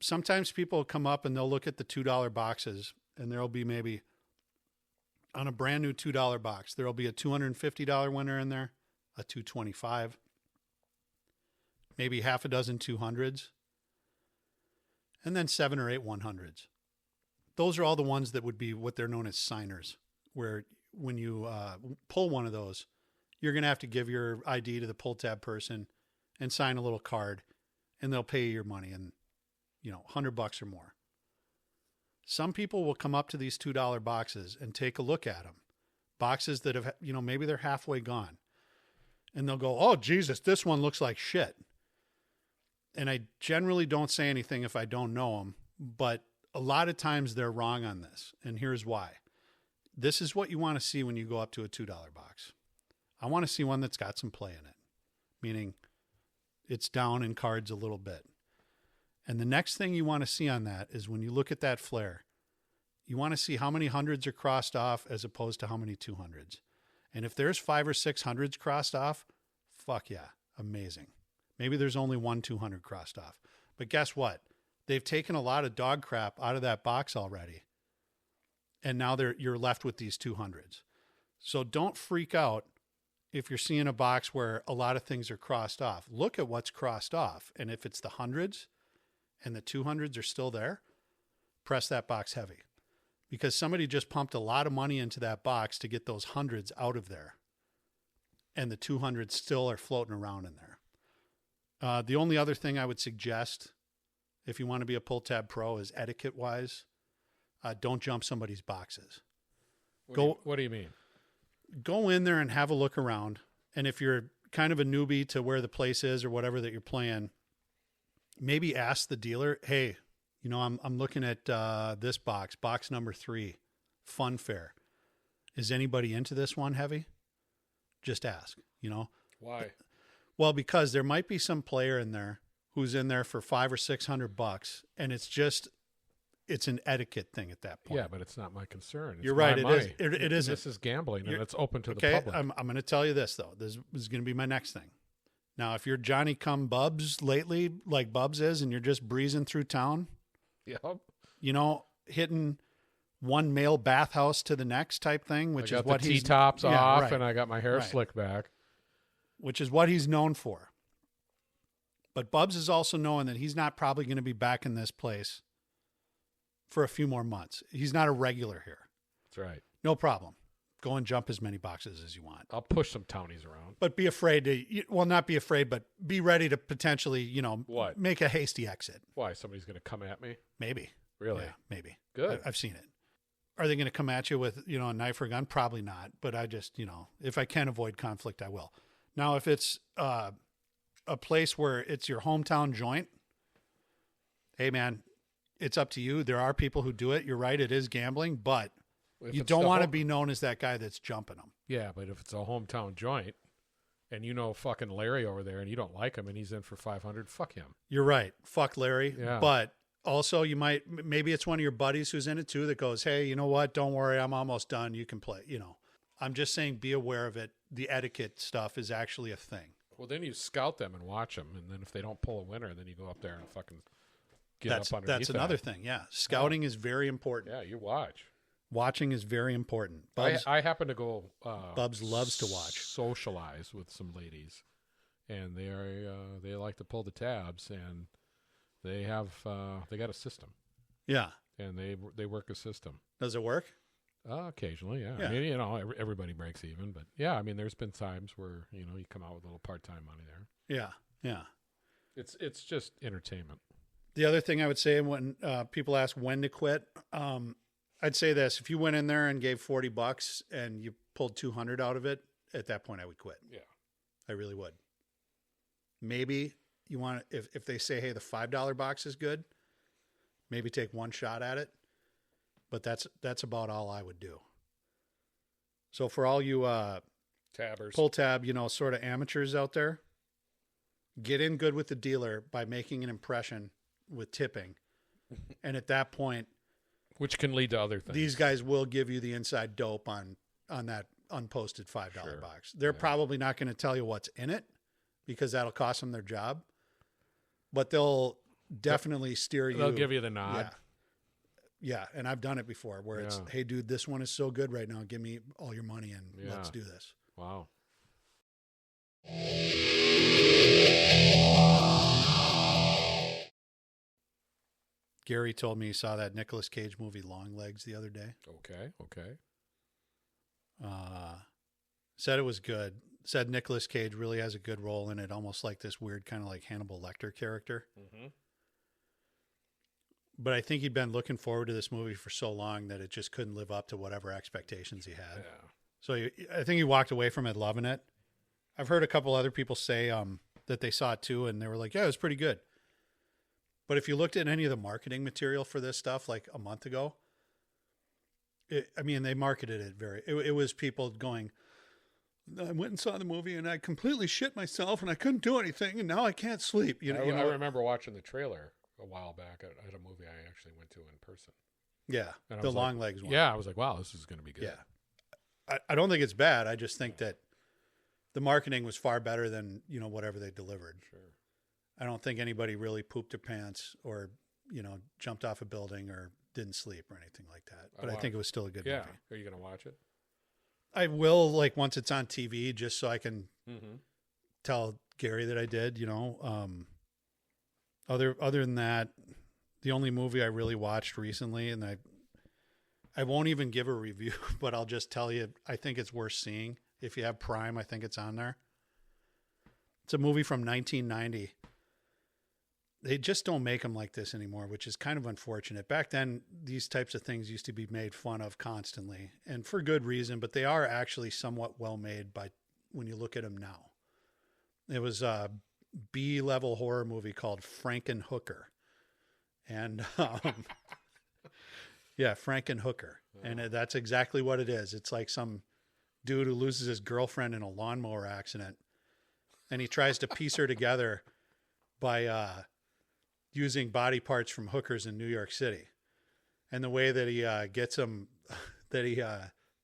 Sometimes people come up and they'll look at the $2 boxes and there'll be maybe on a brand new $2 box, there'll be a $250 winner in there, a $225, maybe half a dozen 200s, and then 7 or 8 100s. Those are all the ones that would be what they're known as signers, where when you pull one of those, you're going to have to give your ID to the pull tab person and sign a little card, and they'll pay you your money in, $100 or more. Some people will come up to these $2 boxes and take a look at them. Boxes that have, maybe they're halfway gone. And they'll go, oh, Jesus, this one looks like shit. And I generally don't say anything if I don't know them, but a lot of times they're wrong on this. And here's why. This is what you want to see when you go up to a $2 box. I want to see one that's got some play in it, meaning it's down in cards a little bit. And the next thing you want to see on that is when you look at that flare, you want to see how many hundreds are crossed off as opposed to how many 200s. And if there's 5 or 6 hundreds crossed off, fuck yeah, amazing. Maybe there's only 1 200 crossed off. But guess what? They've taken a lot of dog crap out of that box already. And now you're left with these 200s. So don't freak out if you're seeing a box where a lot of things are crossed off. Look at what's crossed off. And if it's the hundreds and the 200s are still there, press that box heavy. Because somebody just pumped a lot of money into that box to get those hundreds out of there. And the 200s still are floating around in there. The only other thing I would suggest if you want to be a pull tab pro is etiquette-wise, don't jump somebody's boxes. What do you mean? Go in there and have a look around. And if you're kind of a newbie to where the place is or whatever that you're playing, maybe ask the dealer, hey, I'm looking at this box number 3, Fun Fair. Is anybody into this one heavy? Just ask, Why? Well, because there might be some player in there who's in there for $500 or $600, and it's an etiquette thing at that point. Yeah, but it's not my concern. It's You're right. my It money. is. It isn't. This is gambling, and it's open to the Okay, public. I'm going to tell you this though. This is going to be my next thing. Now, if you're Johnny come Bubs lately, like Bubs is, and you're just breezing through town, Yep. hitting one male bathhouse to the next type thing, which I is got what the he's T-tops off, right, and I got my hair right. slicked back. which is what he's known for. But Bubs is also knowing that he's not probably going to be back in this place for a few more months. He's not a regular here. That's right. No problem. Go and jump as many boxes as you want. I'll push some townies around. But be afraid to, well, not be afraid, but be ready to potentially, What? make a hasty exit. Why? Somebody's going to come at me? Maybe. Really? Yeah, maybe. Good. I've seen it. Are they going to come at you with, a knife or gun? Probably not. But I just, if I can avoid conflict, I will. Now, if it's a place where it's your hometown joint, hey, man, it's up to you. There are people who do it. You're right. It is gambling, but If you it's don't the want to home- be known as that guy that's jumping them. Yeah, but if it's a hometown joint and you know fucking Larry over there and you don't like him and he's in for 500, fuck him. You're right. Fuck Larry. Yeah. But also maybe it's one of your buddies who's in it too that goes, hey, you know what? Don't worry. I'm almost done. You can play, I'm just saying be aware of it. The etiquette stuff is actually a thing. Well, then you scout them and watch them, and then if they don't pull a winner, then you go up there and fucking get up underneath That's another that. thing. Yeah. Scouting is very important. Yeah, you watch. Watching is very important. Bubs, I happen to go. Bubs loves to watch. Socialize with some ladies, and they like to pull the tabs, and they got a system, yeah. and they work a system. Does it work? Occasionally, yeah. Yeah. I mean, everybody breaks even, but yeah, I mean, there's been times where you come out with a little part-time money there. Yeah. Yeah. It's just entertainment. The other thing I would say when people ask when to quit, I'd say this: if you went in there and gave $40 and you pulled 200 out of it, at that point I would quit. Yeah. I really would. Maybe you want to, if they say, hey, the $5 box is good, maybe take one shot at it. But that's about all I would do. So for all you Tabbers. Pulltab, sort of amateurs out there, get in good with the dealer by making an impression with tipping. And at that point, Which can lead to other things. these guys will give you the inside dope on that unposted $5 Sure. box. They're Yeah. probably not going to tell you what's in it because that'll cost them their job. But they'll definitely steer you. They'll give you the nod. Yeah. Yeah, and I've done it before where it's, Yeah. hey, dude, this one is so good right now. Give me all your money and let's Yeah. do this. Wow. Gary told me he saw that Nicolas Cage movie Long Legs the other day. Okay. Said it was good. Said Nicolas Cage really has a good role in it, almost like this weird kind of like Hannibal Lecter character. Mm-hmm. But I think he'd been looking forward to this movie for so long that it just couldn't live up to whatever expectations he had. Yeah. So I think he walked away from it loving it. I've heard a couple other people say that they saw it too, and they were like, yeah, it was pretty good. But if you looked at any of the marketing material for this stuff like a month ago, they marketed it it was people going, I went and saw the movie and I completely shit myself and I couldn't do anything and now I can't sleep. I remember watching the trailer a while back at a movie I actually went to in person. Yeah, And I the was Long Legs one. Yeah, I was like, wow, this is going to be good. Yeah. I don't think it's bad. I just think that the marketing was far better than, whatever they delivered. Sure. I don't think anybody really pooped their pants or, jumped off a building or didn't sleep or anything like that. But I think it was still a good movie. Are you going to watch it? I will, once it's on TV, just so I can Mm-hmm. tell Gary that I did, Other than that, the only movie I really watched recently, and I won't even give a review, but I'll just tell you, I think it's worth seeing. If you have Prime, I think it's on there. It's a movie from 1990. They just don't make them like this anymore, which is kind of unfortunate. Back then, these types of things used to be made fun of constantly, and for good reason, but they are actually somewhat well made when you look at them now. It was a B-level horror movie called Frankenhooker. And yeah, Frankenhooker. And that's exactly what it is. It's like some dude who loses his girlfriend in a lawnmower accident, and he tries to piece her together by using body parts from hookers in New York City. And the way that he gets them,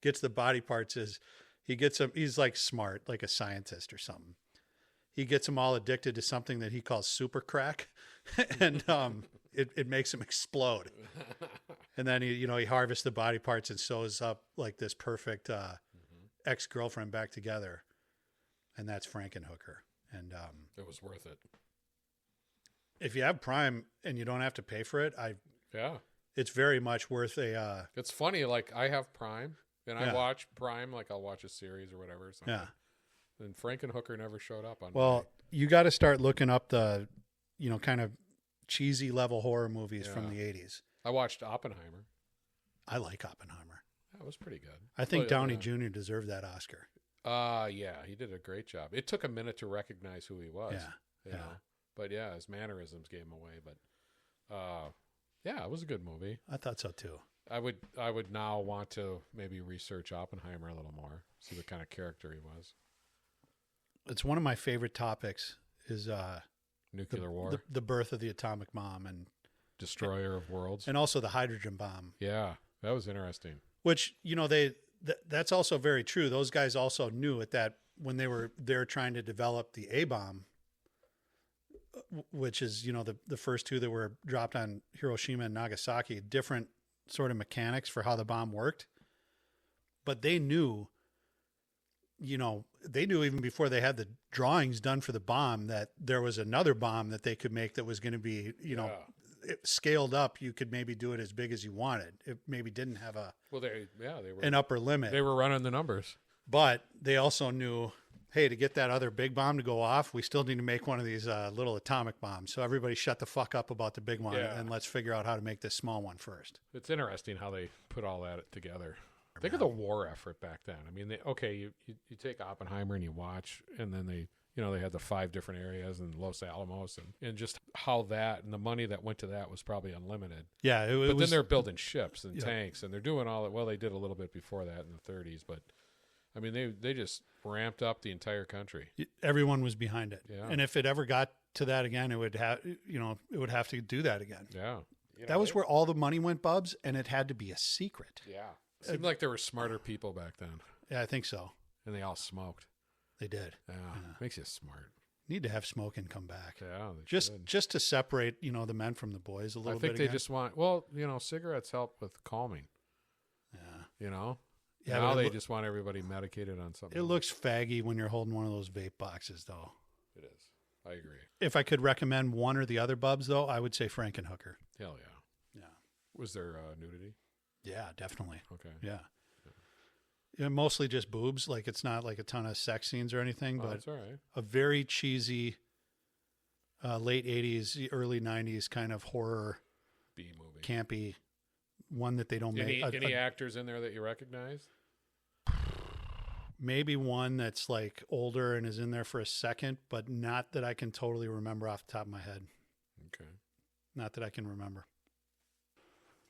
gets the body parts is he's like smart, like a scientist or something. He gets them all addicted to something that he calls super crack, and it makes them explode. And then he harvests the body parts and sews up like this perfect ex-girlfriend back together. And that's Frankenhooker. And It was worth it. if you have Prime and you don't have to pay for it, Yeah. it's very much worth a It's funny, like I have Prime and I Yeah. watch Prime, like I'll watch a series or whatever. Or something. yeah. And Frankenhooker never showed up on Well, you got to start looking up the kind of cheesy level horror movies from the 80s. I watched Oppenheimer. I like Oppenheimer. That was pretty good. I think Well, Downey yeah. Jr. deserved that Oscar. Yeah, he did a great job. It took a minute to recognize who he was. Yeah, you yeah. know? But yeah, his mannerisms gave him away. But yeah, it was a good movie. I thought so too. I would now want to maybe research Oppenheimer a little more, see what kind of character he was. It's one of my favorite topics is Nuclear war, the birth of the atomic bomb and destroyer of worlds. also the hydrogen bomb, Yeah, that was interesting. which that's also very true. Those guys also knew at that when they were trying to develop the A bomb, which is the first two that were dropped on Hiroshima and Nagasaki, different sort of mechanics for how the bomb worked. But they knew, even before they had the drawings done for the bomb, that there was another bomb that they could make that was going to be, scaled up. You could maybe do it as big as you wanted. It maybe didn't have They were an upper limit. they were running the numbers. But they also knew, hey, to get that other big bomb to go off, we still need to make one of these little atomic bombs. So everybody shut the fuck up about the big one and let's figure out how to make this small one first. It's interesting how they put all that together. Think of the war effort back then. I mean, you take Oppenheimer and you watch, and then they had the 5 different areas and Los Alamos, and just how that and the money that went to that was probably unlimited. Yeah, but then they're building ships and tanks, and they're doing all that. Well, they did a little bit before that in the 30s, but I mean, they just ramped up the entire country. Everyone was behind it. Yeah. And if it ever got to that again, it would have to do that again. Yeah. That was where all the money went, Bubs, and it had to be a secret. Yeah. It seemed like there were smarter people back then, Yeah, I think so. and they all smoked. They did. Yeah. Makes you smart. Need to have smoking come back. Yeah. They Just should. just to separate, the men from the boys a little I bit. think they again. just want, cigarettes help with calming, Yeah. Yeah, now but they just want everybody medicated on something. It looks faggy when you're holding one of those vape boxes, though. It is. I agree. If I could recommend one or the other, Bubs, though, I would say Frankenhooker. Hell yeah. Yeah. Was there nudity? Yeah, definitely. Okay. Yeah. Yeah, mostly just boobs. Like, it's not like a ton of sex scenes or anything, Oh, but that's all right. a very cheesy late 80s, early 90s kind of horror, B movie. campy one that they don't Any make. actors in there that you recognize? Maybe one that's like older and is in there for a second, but not that I can totally remember off the top of my head. Okay. Not that I can remember.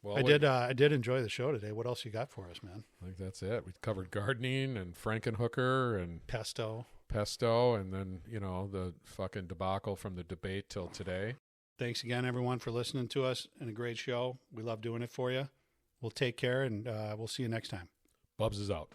Well, I did enjoy the show today. What else you got for us, man? I think that's it. We covered gardening and Frankenhooker and Pesto. and then, the fucking debacle from the debate till today. Thanks again, everyone, for listening to us, and a great show. We love doing it for you. We'll take care, and we'll see you next time. Bubs is out.